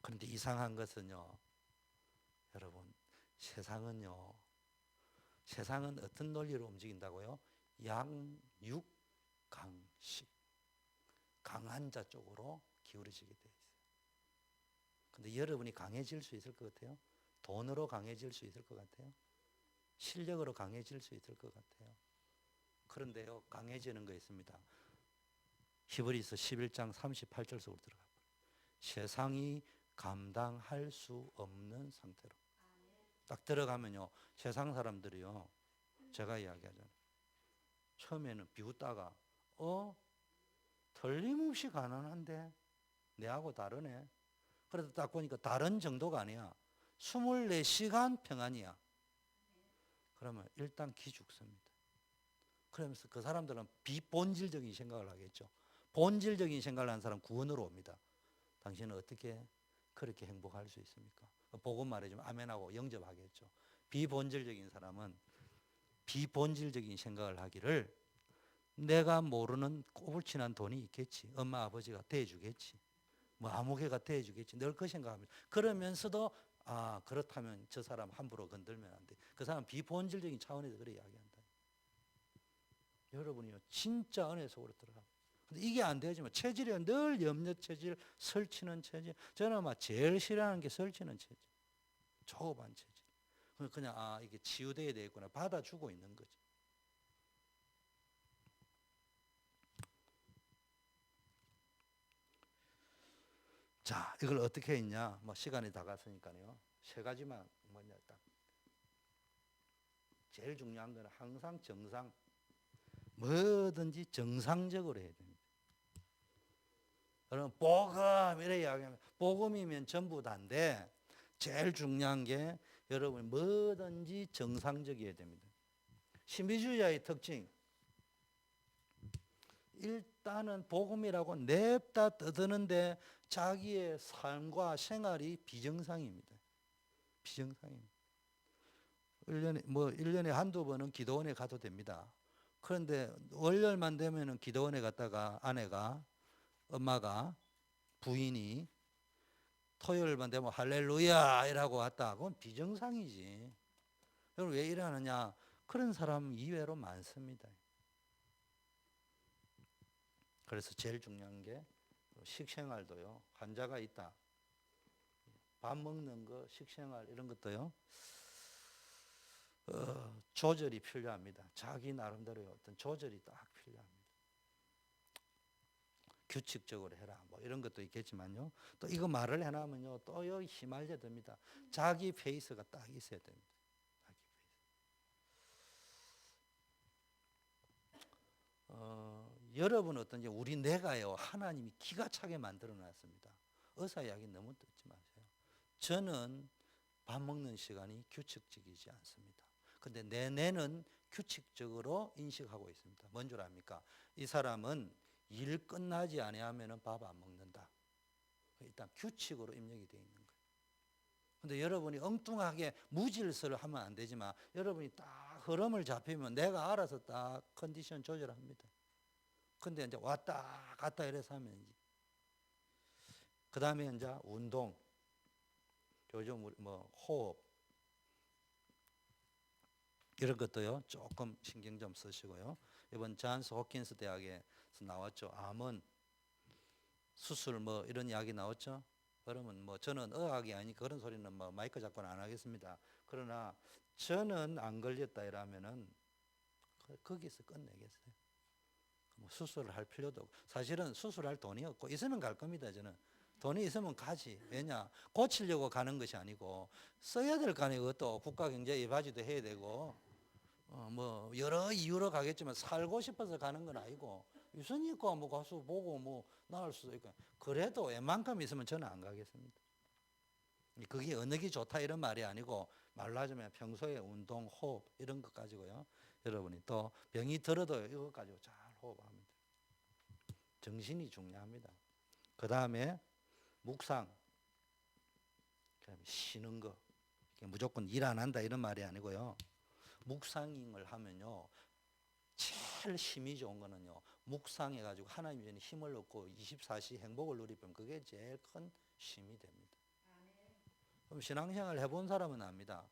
그런데 이상한 것은요, 여러분, 세상은 어떤 논리로 움직인다고요? 양육강식. 강한 자 쪽으로 기울어지게 돼 있어요. 근데 여러분이 강해질 수 있을 것 같아요? 돈으로 강해질 수 있을 것 같아요? 실력으로 강해질 수 있을 것 같아요? 그런데요, 강해지는 거 있습니다. 히브리서 11장 38절 속으로 들어가 버려요. 세상이 감당할 수 없는 상태로. 딱 들어가면요, 세상 사람들이요, 제가 이야기하잖아요. 처음에는 비웃다가, 틀림없이 가난한데 내하고 다르네. 그래도 딱 보니까 다른 정도가 아니야. 24시간 평안이야. 그러면 일단 기죽습니다. 그러면서 그 사람들은 비본질적인 생각을 하겠죠. 본질적인 생각을 하는 사람 구원으로 옵니다. 당신은 어떻게 그렇게 행복할 수 있습니까? 복음 말해주면 아멘하고 영접하겠죠. 비본질적인 사람은 비본질적인 생각을 하기를 내가 모르는 꼬불친한 돈이 있겠지. 엄마 아버지가 대주겠지. 뭐 아무개가 대주겠지. 늘 그 생각합니다. 그러면서도 그렇다면 저 사람 함부로 건들면 안 돼. 그 사람 비본질적인 차원에서 그래 이야기한다. 여러분이요, 진짜 은혜 속으로 들어가. 근데 이게 안 되지만 체질이 늘 염려 체질, 설치는 체질. 저는 아마 제일 싫어하는 게 설치는 체질. 조급한 체질. 그냥 이게 치유돼야 되겠구나 받아주고 있는 거죠. 자, 이걸 어떻게 했냐? 뭐 시간이 다 갔으니까요. 세 가지만 뭐냐 딱. 제일 중요한 거는 항상 정상, 뭐든지 정상적으로 해야 됩니다. 여러분 복음 이래 이야기하면 복음이면 전부 다인데 제일 중요한 게 여러분 뭐든지 정상적이어야 됩니다. 신비주의자의 특징, 일단은 복음이라고 냅다 떠드는데 자기의 삶과 생활이 비정상입니다. 비정상입니다. 1년에 한두 번은 기도원에 가도 됩니다. 그런데 월요일만 되면은 기도원에 갔다가 아내가, 엄마가, 부인이 토요일만 되면 할렐루야 이라고 왔다. 그건 비정상이지. 여러분 왜 이러느냐? 그런 사람 이외로 많습니다. 그래서 제일 중요한 게 식생활도요. 환자가 있다. 밥 먹는 거, 식생활 이런 것도요. 조절이 필요합니다. 자기 나름대로의 어떤 조절이 딱 필요합니다. 규칙적으로 해라. 뭐 이런 것도 있겠지만요. 또 이거 말을 해놔면요. 또 여기 휘말려 됩니다. 자기 페이스가 딱 있어야 됩니다. 자기 페이스. 여러분 어떤지 우리 뇌가요. 하나님이 기가 차게 만들어 놨습니다. 의사 이야기 너무 듣지 마세요. 저는 밥 먹는 시간이 규칙적이지 않습니다. 근데 내 뇌는 규칙적으로 인식하고 있습니다. 뭔 줄 압니까? 이 사람은 일 끝나지 아니하면 밥 안 먹는다. 일단 규칙으로 입력이 되어 있는 거예요. 근데 여러분이 엉뚱하게 무질서를 하면 안 되지만 여러분이 딱 흐름을 잡히면 내가 알아서 딱 컨디션 조절합니다. 근데 이제 왔다 갔다 이래서 하면 이제 그 다음에 이제 운동, 요즘 뭐 호흡 이런 것도요 조금 신경 좀 쓰시고요. 이번 존스 홉킨스 대학에서 나왔죠. 암은 수술 뭐 이런 이야기 나왔죠. 그러면 뭐 저는 의학이 아니니까 그런 소리는 뭐 마이크 잡고는 안 하겠습니다. 그러나 저는 안 걸렸다 이러면은 거기서 끝내겠어요. 뭐 수술을 할 필요도 없고 사실은 수술할 돈이 없고 있으면 갈 겁니다. 저는 돈이 있으면 가지. 왜냐 고치려고 가는 것이 아니고 써야 될 거 아니에요. 그것도 국가 경제 예바지도 해야 되고 뭐 여러 이유로 가겠지만 살고 싶어서 가는 건 아니고 있으니까 뭐 가서 보고 뭐 나을 수도 있고 그래도 웬만큼 있으면 저는 안 가겠습니다. 그게 어느 게 좋다 이런 말이 아니고 말로 하자면 평소에 운동, 호흡 이런 것 가지고요. 여러분이 또 병이 들어도 이것 가지고 잘 호흡하면 돼요. 정신이 중요합니다. 그 다음에 묵상, 그다음에 쉬는 거. 무조건 일 안 한다 이런 말이 아니고요. 묵상을 하면요. 제일 힘이 좋은 거는요. 묵상해가지고 하나님 전에 힘을 얻고 24시 행복을 누리면 그게 제일 큰 힘이 됩니다. 그럼 신앙생활 해본 사람은 압니다.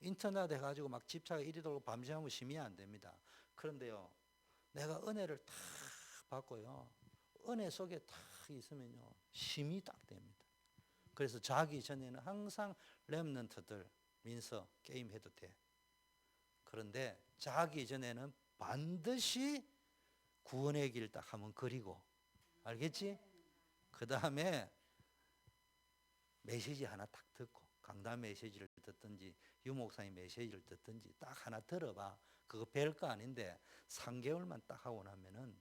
인터넷 해가지고 막 집차가 이리 돌고 밤새하면 힘이 안 됩니다. 그런데요. 내가 은혜를 탁 받고요. 은혜 속에 탁 있으면요. 힘이 딱 됩니다. 그래서 자기 전에는 항상 렘넌트들 민서 게임해도 돼. 그런데 자기 전에는 반드시 구원의 길 딱 한번 그리고 알겠지? 그 다음에 메시지 하나 딱 듣고 강단 메시지를 듣든지 유목사님 메시지를 듣든지 딱 하나 들어봐. 그거 별거 아닌데 3개월만 딱 하고 나면은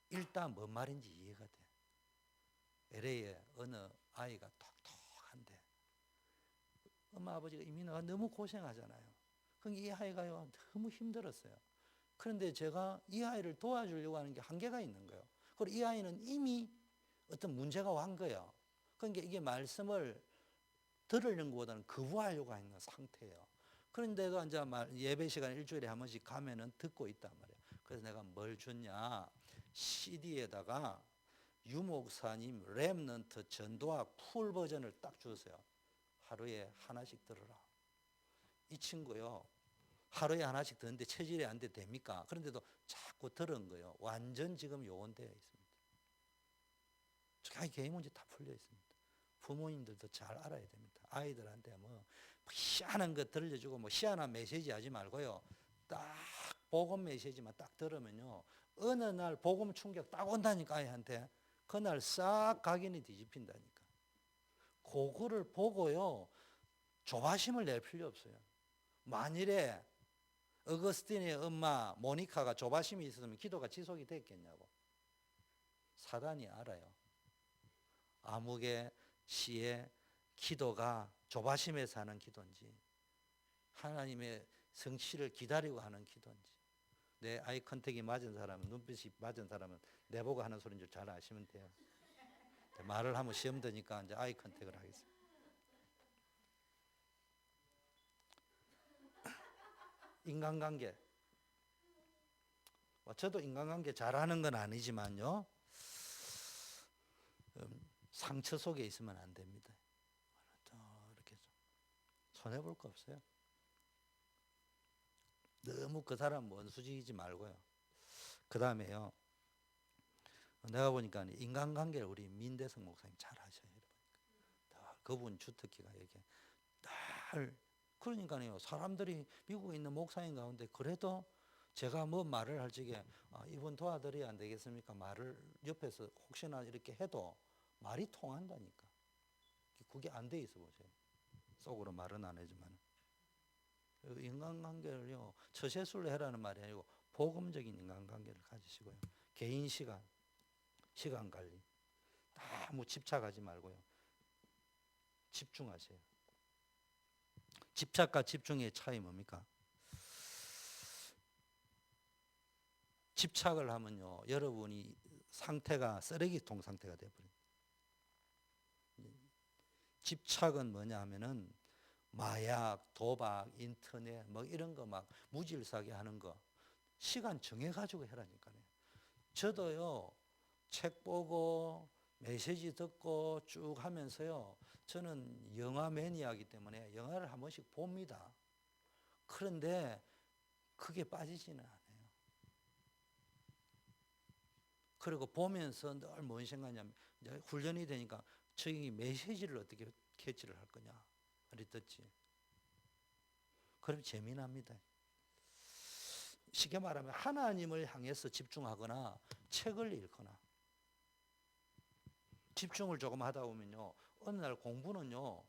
일단 뭔 말인지 이해가 돼. LA에 어느 아이가 톡톡한데 엄마 아버지가 이미 너무 고생하잖아요. 그럼 이 아이가요 너무 힘들었어요. 그런데 제가 이 아이를 도와주려고 하는 게 한계가 있는 거예요. 그리고 이 아이는 이미 어떤 문제가 왔 거예요. 그러니까 이게 말씀을 들으려는 것보다는 거부하려고 하는 상태예요. 그런데도 이제 예배 시간 일주일에 한 번씩 가면은 듣고 있단 말이에요. 그래서 내가 뭘 줬냐? CD에다가 유목사님 렘넌트 전도학 풀 버전을 딱 줬어요. 하루에 하나씩 들어라. 이 친구요. 하루에 하나씩 듣는데 체질이 안 돼 됩니까? 그런데도 자꾸 들은 거예요. 완전 지금 요원되어 있습니다. 자기 개인 문제 다 풀려 있습니다. 부모님들도 잘 알아야 됩니다. 아이들한테 뭐 희한한 거 들려주고 뭐 희한한 메시지 하지 말고요. 딱 복음 메시지만 딱 들으면요. 어느 날 복음 충격 딱 온다니까 아이한테. 그날 싹 각인이 뒤집힌다니까. 그거를 보고요 조바심을 낼 필요 없어요. 만일에 어거스틴의 엄마 모니카가 조바심이 있었으면 기도가 지속이 됐겠냐고. 사단이 알아요. 아무개 씨의 기도가 조바심에서 하는 기도인지 하나님의 성취를 기다리고 하는 기도인지, 내 아이 컨택이 맞은 사람은, 눈빛이 맞은 사람은 내보고 하는 소리인 줄 잘 아시면 돼요. 말을 하면 시험 드니까 이제 아이 컨택을 하겠습니다. 인간관계. 저도 인간관계 잘하는 건 아니지만요. 상처 속에 있으면 안 됩니다. 이렇게 손해 볼 거 없어요. 너무 그 사람 원수지지 말고요. 그 다음에요. 내가 보니까 인간관계를 우리 민대성 목사님 잘 하셔요. 그분 주특기가 이게 날 그러니까요. 사람들이 미국에 있는 목사님 가운데 그래도 제가 뭐 말을 할 적에 이분 도와드려야 안 되겠습니까? 말을 옆에서 혹시나 이렇게 해도 말이 통한다니까. 그게 안 돼 있어 보세요. 속으로 말은 안 하지만. 인간관계를요. 처세술로 해라는 말이 아니고 복음적인 인간관계를 가지시고요. 개인 시간 관리. 너무 집착하지 말고요. 집중하세요. 집착과 집중의 차이 뭡니까? 집착을 하면요, 여러분이 상태가 쓰레기통 상태가 되어버립니다. 집착은 뭐냐 하면은 마약, 도박, 인터넷 뭐 이런 거 막 무질서하게 하는 거 시간 정해가지고 해라니까요. 저도요, 책 보고 메시지 듣고 쭉 하면서요, 저는 영화 매니아이기 때문에 영화를 한 번씩 봅니다. 그런데 그게 빠지지는 않아요. 그리고 보면서 늘 뭔 생각하냐면, 이제 훈련이 되니까 저기 메시지를 어떻게 캐치를 할 거냐, 말이 듣지. 그럼 재미납니다. 쉽게 말하면 하나님을 향해서 집중하거나 책을 읽거나 집중을 조금 하다 보면요, 어느 날 공부는요,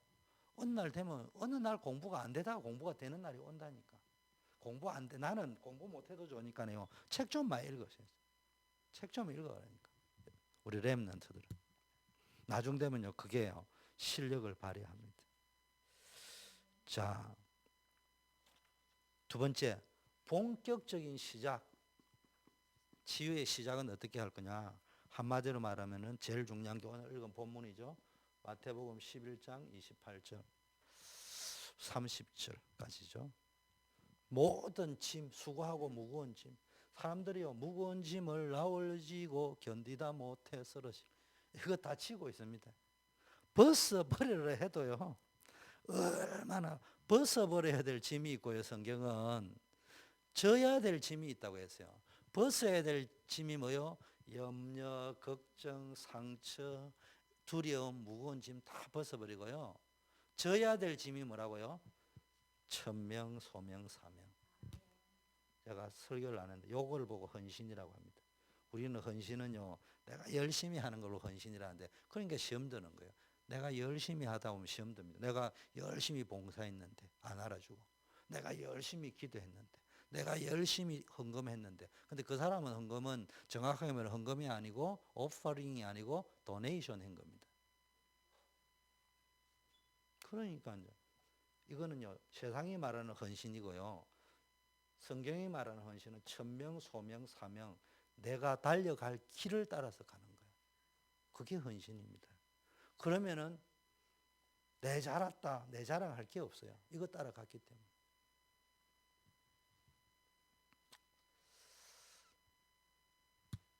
어느 날 되면 어느 날 공부가 안 되다가 공부가 되는 날이 온다니까. 공부 안 돼. 나는 공부 못해도 좋으니까요. 책 좀 많이 읽으세요. 책 좀 읽어라니까. 우리 렘넌트들은. 나중 되면요, 그게요, 실력을 발휘합니다. 자, 두 번째, 본격적인 시작. 치유의 시작은 어떻게 할 거냐? 한마디로 말하면은 제일 중요한 게 오늘 읽은 본문이죠. 마태복음 11장 28절, 30절까지죠. 모든 짐, 수고하고 무거운 짐. 사람들이요, 무거운 짐을 나올지고 견디다 못해 쓰러질. 이거 다 치고 있습니다. 벗어버리려 해도요, 얼마나 벗어버려야 될 짐이 있고요. 성경은 져야 될 짐이 있다고 했어요. 벗어야 될 짐이 뭐요? 염려, 걱정, 상처, 두려움, 무거운 짐 다 벗어버리고요. 져야 될 짐이 뭐라고요? 천명, 소명, 사명. 제가 설교를 하는데 요걸 보고 헌신이라고 합니다. 우리는 헌신은요, 내가 열심히 하는 걸로 헌신이라는데, 그러니까 시험 드는 거예요. 내가 열심히 하다 보면 시험 듭니다. 내가 열심히 봉사했는데 안 알아주고, 내가 열심히 기도했는데, 내가 열심히 헌금했는데, 근데 그 사람은 헌금은 정확하게 말하면 헌금이 아니고 오퍼링이 아니고 도네이션 한 겁니다. 그러니까 이거는요, 세상이 말하는 헌신이고요, 성경이 말하는 헌신은 천명, 소명, 사명, 내가 달려갈 길을 따라서 가는 거예요. 그게 헌신입니다. 그러면은 내 잘했다, 내 자랑할 게 없어요. 이거 따라갔기 때문에.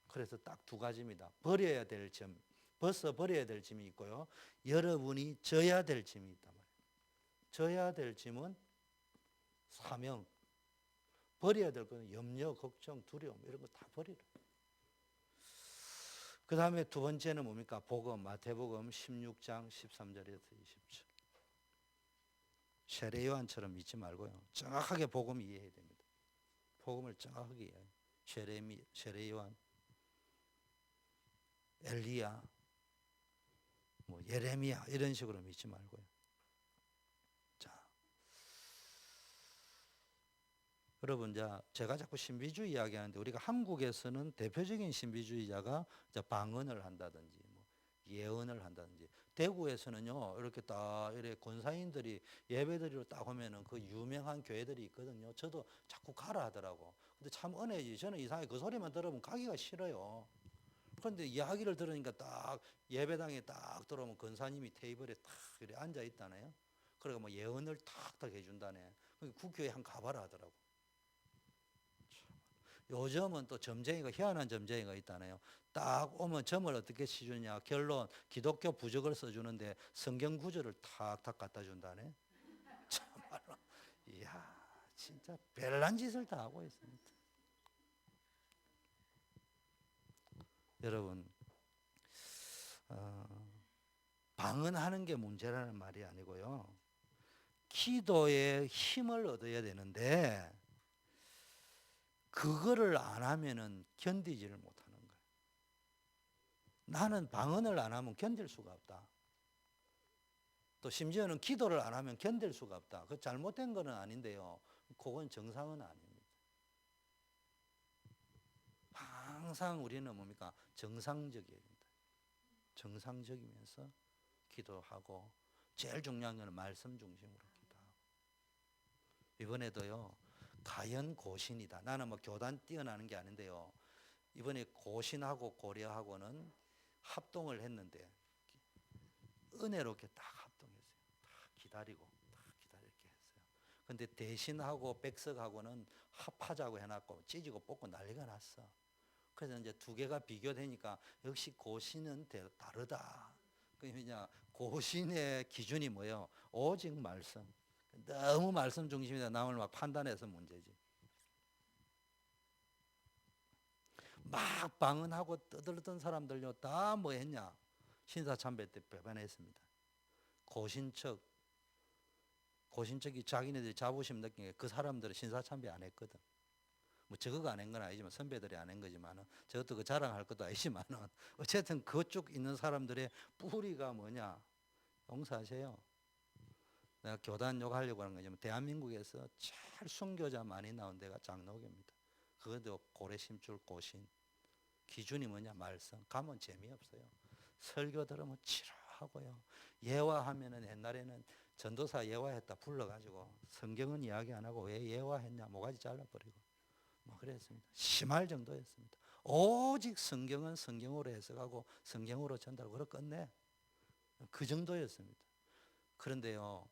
그래서 딱 두 가지입니다. 버려야 될 점, 벗어 버려야 될 짐이 있고요, 여러분이 져야 될 짐이 있단 말이에요. 져야 될 짐은 사명, 버려야 될 거는 염려, 걱정, 두려움 이런 거 다 버리라. 그 다음에 두 번째는 뭡니까? 복음, 마태복음 16장 13절에서 20절. 세례 요한처럼 믿지 말고요, 정확하게 복음 이해해야 됩니다. 복음을 정확하게 이해해요. 세례 요한, 엘리야, 뭐 예레미야 이런 식으로 믿지 말고요. 자, 여러분, 제가 자꾸 신비주의 이야기하는데 우리가 한국에서는 대표적인 신비주의자가 방언을 한다든지 뭐 예언을 한다든지, 대구에서는요 이렇게 딱 이렇게 권사님들이 예배드리러 딱 오면은 그 유명한 교회들이 있거든요. 저도 자꾸 가라 하더라고. 근데 참 은혜지. 저는 이상하게 그 소리만 들으면 가기가 싫어요. 그런데 이야기를 들으니까 딱 예배당에 딱 들어오면 권사님이 테이블에 딱 이렇게 앉아 있다네요. 그리고 뭐 예언을 탁탁 해준다네. 그 교회 한 가봐라 하더라고. 요즘은 또 점쟁이가, 희한한 점쟁이가 있다네요. 딱 오면 점을 어떻게 치주냐, 결론 기독교 부적을 써주는데 성경 구절을 탁탁 갖다 준다네. 참말로, 이야, 진짜 별난 짓을 다 하고 있습니다. 여러분, 방언하는 게 문제라는 말이 아니고요, 기도에 힘을 얻어야 되는데 그거를 안 하면은 견디지를 못하는 거예요. 나는 방언을 안 하면 견딜 수가 없다. 또 심지어는 기도를 안 하면 견딜 수가 없다. 그 잘못된 거는 아닌데요, 그건 정상은 아닙니다. 항상 우리는 뭡니까? 정상적이어야 된다. 정상적이면서 기도하고, 제일 중요한 건 말씀 중심으로 기도하고. 이번에도요, 가연 고신이다. 나는 뭐 교단 뛰어나는 게 아닌데요, 이번에 고신하고 고려하고는 합동을 했는데 은혜롭게 딱 합동했어요. 딱 기다리고 딱 기다리게 했어요. 근데 대신하고 백석하고는 합하자고 해놨고 찢고 뽑고 난리가 났어. 그래서 이제 두 개가 비교되니까 역시 고신은 다르다. 그러냐, 고신의 기준이 뭐예요? 오직 말씀. 너무 말씀 중심이다. 남을 막 판단해서 문제지. 막 방언하고 떠들던 사람들요, 다 뭐 했냐? 신사참배 때 배반했습니다. 고신척이 자기네들이 자부심 느낀 게 그 사람들은 신사참배 안 했거든. 뭐 저거가 안 한 건 아니지만, 선배들이 안 한 거지만은, 저것도 그 자랑할 것도 아니지만은, 어쨌든 그쪽 있는 사람들의 뿌리가 뭐냐? 용서하세요. 내가 교단 욕하려고 하는 거지만 대한민국에서 제일 순교자 많이 나온 데가 장로교입니다. 그것도 고래심줄 고신. 기준이 뭐냐? 말씀. 가면 재미없어요. 설교 들으면 지루하고요. 예화하면은, 옛날에는 전도사 예화했다 불러가지고 성경은 이야기 안 하고 왜 예화했냐, 모가지 잘라버리고 뭐 그랬습니다. 심할 정도였습니다. 오직 성경은 성경으로 해석하고 성경으로 전달하고 끝내. 그 정도였습니다. 그런데요,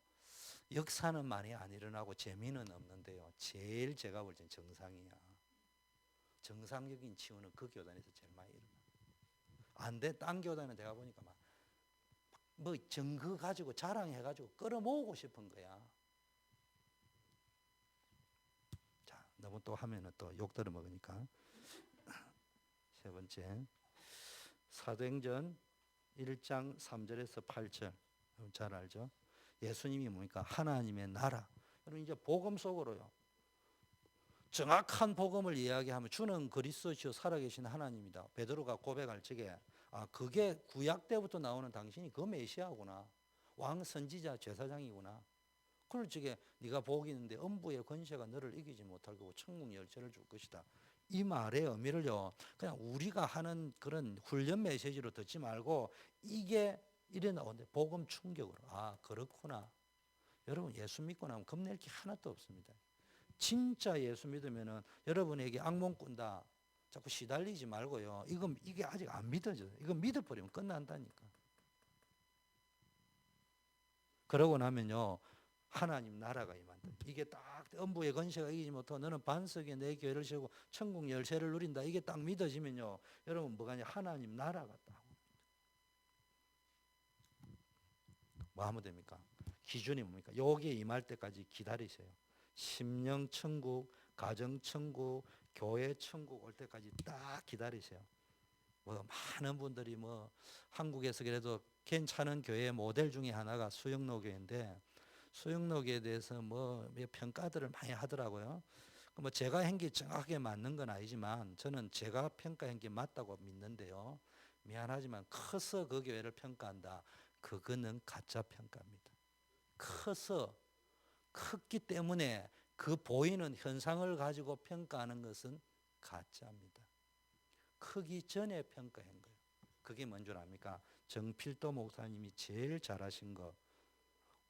역사는 많이 안 일어나고 재미는 없는데요, 제일 제가 볼 땐 정상이야. 정상적인 치유는 그 교단에서 제일 많이 일어나. 안 돼, 딴 교단은 제가 보니까 막 뭐 증거 가지고 자랑해가지고 끌어모으고 싶은 거야. 자, 너무 또 하면은 또 욕 들어 먹으니까. 세 번째, 사도행전 1장 3절에서 8절 잘 알죠? 예수님이 뭡니까? 하나님의 나라. 여러분, 이제 복음 속으로요, 정확한 복음을 이야기하면 주는 그리스도시요 살아계신 하나님이다. 베드로가 고백할 적에, 아, 그게 구약 때부터 나오는 당신이 그 메시아구나. 왕 선지자 제사장이구나. 그럴 적에 네가 복이 있는데 음부의 권세가 너를 이기지 못할 거고 천국 열쇠를 줄 것이다. 이 말의 의미를요, 그냥 우리가 하는 그런 훈련 메시지로 듣지 말고 이게 이래 나오는데 복음 충격으로, 아, 그렇구나. 여러분, 예수 믿고 나면 겁낼 게 하나도 없습니다. 진짜 예수 믿으면은 여러분에게 악몽 꾼다 자꾸 시달리지 말고요, 이게 아직 안 믿어져요. 이거 믿어버리면 끝난다니까. 그러고 나면요, 하나님 나라가 임한다. 이게 딱 음부의 권세가 이기지 못하고 너는 반석에 내 교회를 세우고 천국 열쇠를 누린다. 이게 딱 믿어지면요, 여러분 뭐가냐, 하나님 나라가 딱. 뭐 하면 됩니까? 기준이 뭡니까? 여기에 임할 때까지 기다리세요. 심령 천국, 가정 천국, 교회 천국 올 때까지 딱 기다리세요. 뭐 많은 분들이 뭐 한국에서 그래도 괜찮은 교회 모델 중에 하나가 수영로 교회인데, 수영록에 대해서 뭐 평가들을 많이 하더라고요. 뭐 제가 한 게 정확하게 맞는 건 아니지만 저는 제가 평가한 게 맞다고 믿는데요, 미안하지만 커서 그 교회를 평가한다. 그거는 가짜 평가입니다. 컸기 때문에 그 보이는 현상을 가지고 평가하는 것은 가짜입니다. 크기 전에 평가한 거예요. 그게 뭔 줄 압니까? 정필도 목사님이 제일 잘하신 거,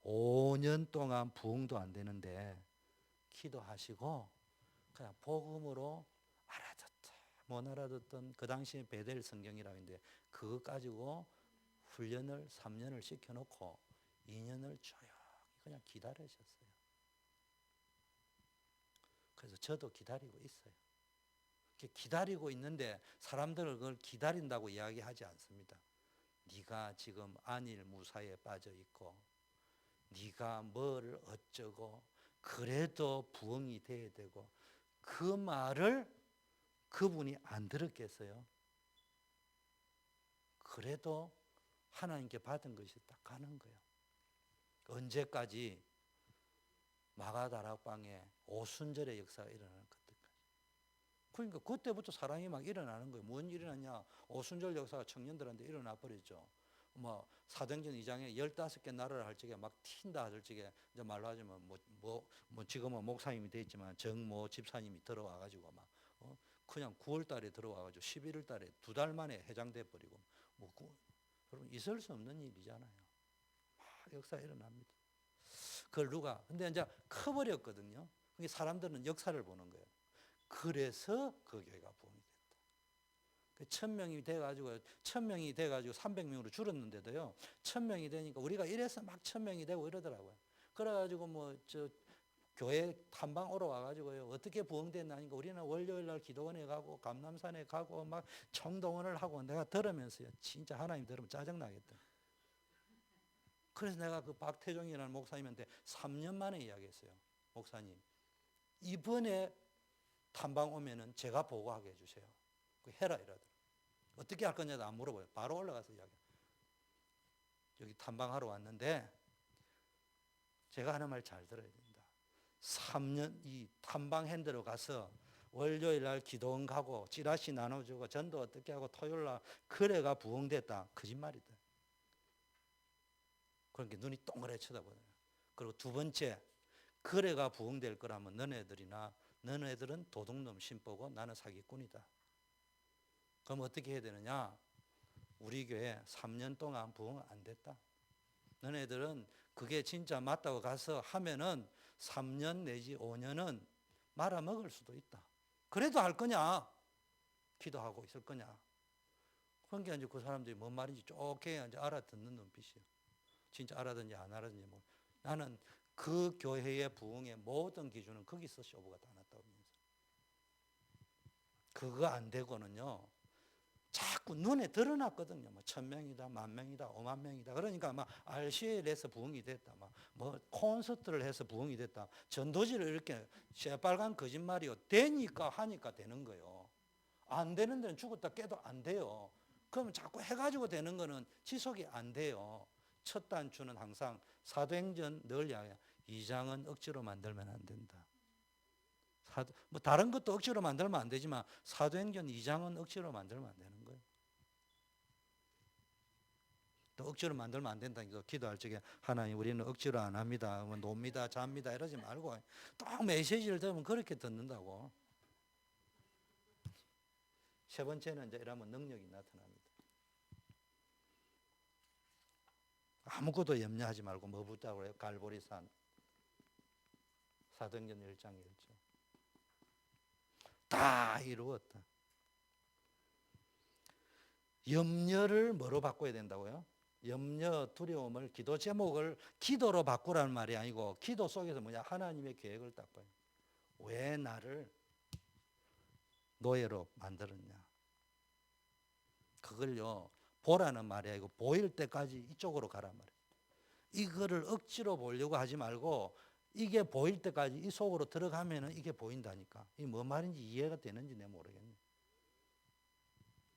5년 동안 부흥도 안 되는데 기도하시고 그냥 복음으로 알아듣다 못 알아듣던 그 당시에 베델 성경이라고 했는데 그거 가지고 훈련을 3년을 시켜놓고 2년을 조용히 그냥 기다리셨어요. 그래서 저도 기다리고 있어요. 기다리고 있는데 사람들은 그걸 기다린다고 이야기하지 않습니다. 네가 지금 안일 무사에 빠져 있고 네가 뭘 어쩌고 그래도 부흥이 돼야 되고 그 말을 그분이 안 들었겠어요? 그래도 하나님께 받은 것이 딱 가는 거예요. 언제까지? 마가다락방에 오순절의 역사가 일어나는 그때까지. 그러니까 그때부터 사랑이 막 일어나는 거예요. 뭔 일이 일어나냐? 오순절 역사가 청년들한테 일어나 버렸죠. 뭐 사도행전 2장에 15개 나라를 할 적에 막 튄다 할 적에 이제 말로 하자면 뭐 지금은 목사님이 됐지만 정모 집사님이 들어와 가지고 막 그냥 9월 달에 들어와 가지고 11월 달에 2달 만에 해장돼 버리고 뭐 여러분 있을 수 없는 일이잖아요. 막 역사 일어납니다. 그걸 누가 근데 이제 커버렸거든요. 그게 사람들은 역사를 보는 거예요. 그래서 그 교회가 부흥이 됐다. 1000명이 돼가지고 1000명이 돼가지고 300명으로 줄었는데도요. 1000명이 되니까 우리가 이래서 막 1000명이 되고 이러더라고요. 그래가지고 뭐 저 교회 탐방 오러 와가지고요. 어떻게 부흥됐나니까 우리는 월요일 날 기도원에 가고 감남산에 가고 막 총동원을 하고 내가 들으면서요. 진짜 하나님 들으면 짜증나겠다. 그래서 내가 그 박태종이라는 목사님한테 3년 만에 이야기했어요. 목사님, 이번에 탐방 오면은 제가 보고하게 해주세요. 해라 이러더라고요. 어떻게 할 거냐도 안 물어봐요. 바로 올라가서 이야기. 여기 탐방하러 왔는데 제가 하는 말 잘 들어야 됩니다. 3년 이 탐방 핸드로 가서 월요일 날 기도원 가고 찌라시 나눠주고 전도 어떻게 하고 토요일 날 그래가 부흥됐다. 거짓말이다. 그러니까 눈이 동그랗게 쳐다보네요. 그리고 두 번째, 그래가 부흥될 거라면 너네들은 도둑놈 신보고 나는 사기꾼이다. 그럼 어떻게 해야 되느냐? 우리 교회 3년 동안 부흥 안 됐다. 너네들은 그게 진짜 맞다고 가서 하면은 3년 내지 5년은 말아먹을 수도 있다. 그래도 할 거냐? 기도하고 있을 거냐? 그러니까 이제 그 사람들이 뭔 말인지 좋게 이제 알아듣는 눈빛이에요. 진짜 알아듣는지 안 알아듣는지 모르겠어요. 나는 그 교회의 부흥의 모든 기준은 거기서 쇼부가 다 났다고 믿어요. 그거 안 되고는요. 자꾸 눈에 드러났거든요. 뭐 1000명이다, 10,000명이다, 50,000명이다. 그러니까 막 RCL에서 부흥이 됐다. 뭐 콘서트를 해서 부흥이 됐다. 전도지를 이렇게 새빨간 거짓말이요. 되니까 하니까 되는 거예요. 안 되는 데는 죽었다 깨도 안 돼요. 그러면 자꾸 해가지고 되는 거는 지속이 안 돼요. 첫 단추는 항상 사도행전 늘 이야기해요. 2장은 억지로 만들면 안 된다. 뭐 다른 것도 억지로 만들면 안 되지만 사도행전 2장은 억지로 만들면 안 되는 거예요. 또 억지로 만들면 안 된다니까 기도할 적에 하나님 우리는 억지로 안 합니다. 뭐 놉니다, 잡니다 이러지 말고 딱 메시지를 들으면 그렇게 듣는다고. 세 번째는 이제 이러면 능력이 나타납니다. 아무것도 염려하지 말고 뭐 붙다고 그래요? 갈보리산 사도행전 1장 1절 다 이루었다. 염려를 뭐로 바꿔야 된다고요? 염려, 두려움을 기도 제목을 기도로 바꾸라는 말이 아니고 기도 속에서 뭐냐? 하나님의 계획을 딱 봐요. 왜 나를 노예로 만들었냐? 그걸요 보라는 말이 아니고 보일 때까지 이쪽으로 가란 말이에요. 이거를 억지로 보려고 하지 말고 이게 보일 때까지 이 속으로 들어가면 이게 보인다니까. 이게 뭔 말인지 이해가 되는지 내가 모르겠네.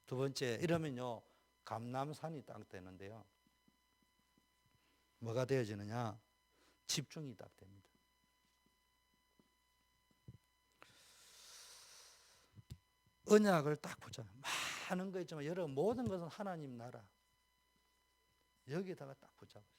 두 번째 이러면요 감람산이 딱 되는데요. 뭐가 되어지느냐? 집중이 딱 됩니다. 언약을 딱 보자. 많은 거 있지만 여러분 모든 것은 하나님 나라. 여기다가 딱 붙잡았어요.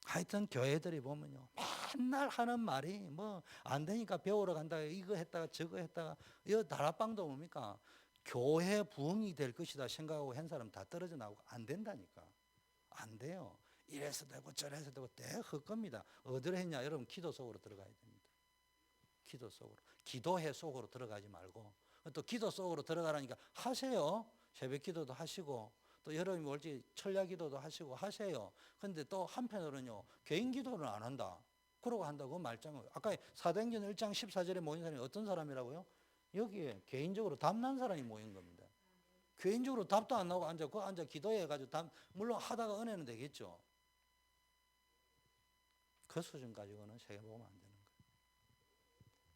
하여튼 교회들이 보면요, 맨날 하는 말이 뭐 안 되니까 배우러 간다, 이거 했다가 저거 했다가, 이 다락방도 뭡니까? 교회 부흥이 될 것이다 생각하고 한 사람 다 떨어져 나오고 안 된다니까. 안 돼요. 이래서 되고 저래서 되고 대 헛겁니다. 어디를 했냐? 여러분 기도 속으로 들어가야 됩니다. 기도 속으로. 기도회 속으로 들어가지 말고, 또 기도 속으로 들어가라니까 하세요. 새벽 기도도 하시고, 또 여러분이 올지 철야 기도도 하시고 하세요. 근데 또 한편으로는요, 개인 기도를 안 한다. 그러고 한다고 말장을. 아까 사도행전 1장 14절에 모인 사람이 어떤 사람이라고요? 여기에 개인적으로 답난 사람이 모인 겁니다. 개인적으로 답도 안 나오고 앉아 기도해가지고 물론 하다가 은혜는 되겠죠. 그 수준 가지고는 세계 보면 안 되는 거예요.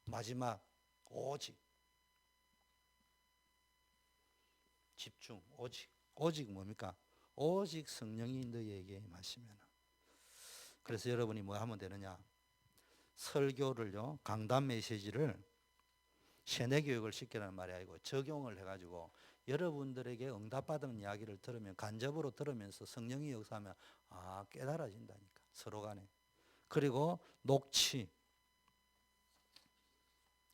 마지막 오직 집중. 오직 뭡니까? 오직 성령이 너희에게 임하시면. 그래서 여러분이 뭐 하면 되느냐? 설교를요, 강단 메시지를 세뇌 교육을 시키라는 말이 아니고 적용을 해가지고 여러분들에게 응답받은 이야기를 들으면, 간접으로 들으면서 성령이 역사하면 깨달아진다니까, 서로 간에. 그리고 녹취.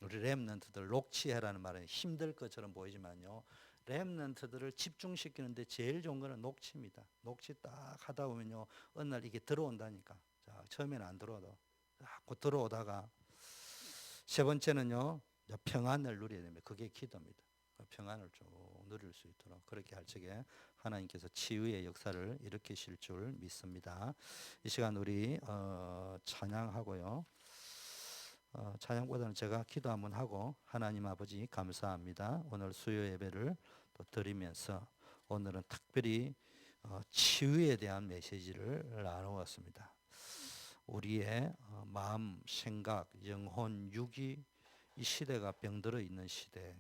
우리 렘넌트들 녹취해라는 말은 힘들 것처럼 보이지만요, 렘넌트들을 집중시키는데 제일 좋은 거는 녹취입니다. 녹취 딱 하다 보면요, 어느 날 이게 들어온다니까. 자, 처음에는 안 들어오도 자꾸 들어오다가, 세 번째는요, 평안을 누려야 됩니다. 그게 기도입니다. 평안을 쭉 누릴 수 있도록 그렇게 할 적에 하나님께서 치유의 역사를 일으키실 줄 믿습니다. 이 시간 우리 찬양하고요. 찬양보다는 제가 기도 한번 하고, 하나님 아버지 감사합니다. 오늘 수요 예배를 또 드리면서 오늘은 특별히 치유에 대한 메시지를 나누었습니다. 우리의 마음, 생각, 영혼, 육이 이 시대가 병들어 있는 시대.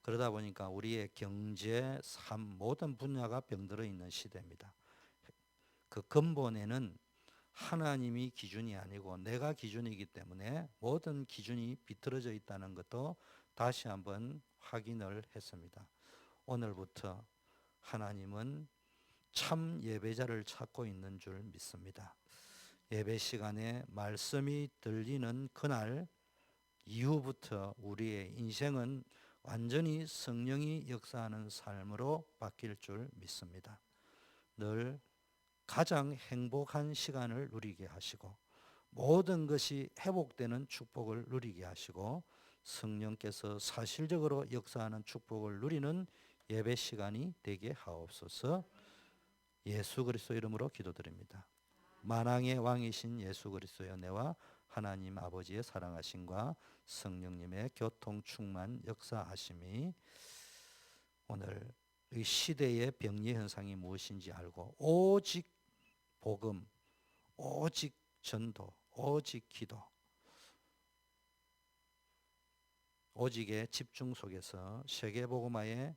그러다 보니까 우리의 경제, 삶 모든 분야가 병들어 있는 시대입니다. 그 근본에는 하나님이 기준이 아니고 내가 기준이기 때문에 모든 기준이 비틀어져 있다는 것도 다시 한번 확인을 했습니다. 오늘부터 하나님은 참 예배자를 찾고 있는 줄 믿습니다. 예배 시간에 말씀이 들리는 그날 이후부터 우리의 인생은 완전히 성령이 역사하는 삶으로 바뀔 줄 믿습니다. 늘 가장 행복한 시간을 누리게 하시고 모든 것이 회복되는 축복을 누리게 하시고 성령께서 사실적으로 역사하는 축복을 누리는 예배 시간이 되게 하옵소서. 예수 그리스도 이름으로 기도드립니다. 만왕의 왕이신 예수 그리스도의 은혜와 하나님 아버지의 사랑하심과 성령님의 교통 충만 역사하심이 오늘 이 시대의 병리 현상이 무엇인지 알고 오직 복음, 오직 전도, 오직 기도, 오직의 집중 속에서 세계복음화의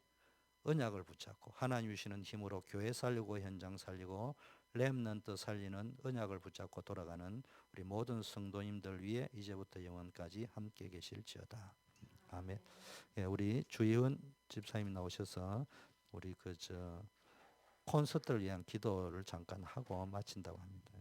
언약을 붙잡고 하나님 주시는 힘으로 교회 살리고 현장 살리고 렘넌트 살리는 언약을 붙잡고 돌아가는 우리 모든 성도님들 위해 이제부터 영원까지 함께 계실지어다. 아멘. 예, 우리 주희은 집사님이 나오셔서 우리 콘서트를 위한 기도를 잠깐 하고 마친다고 합니다.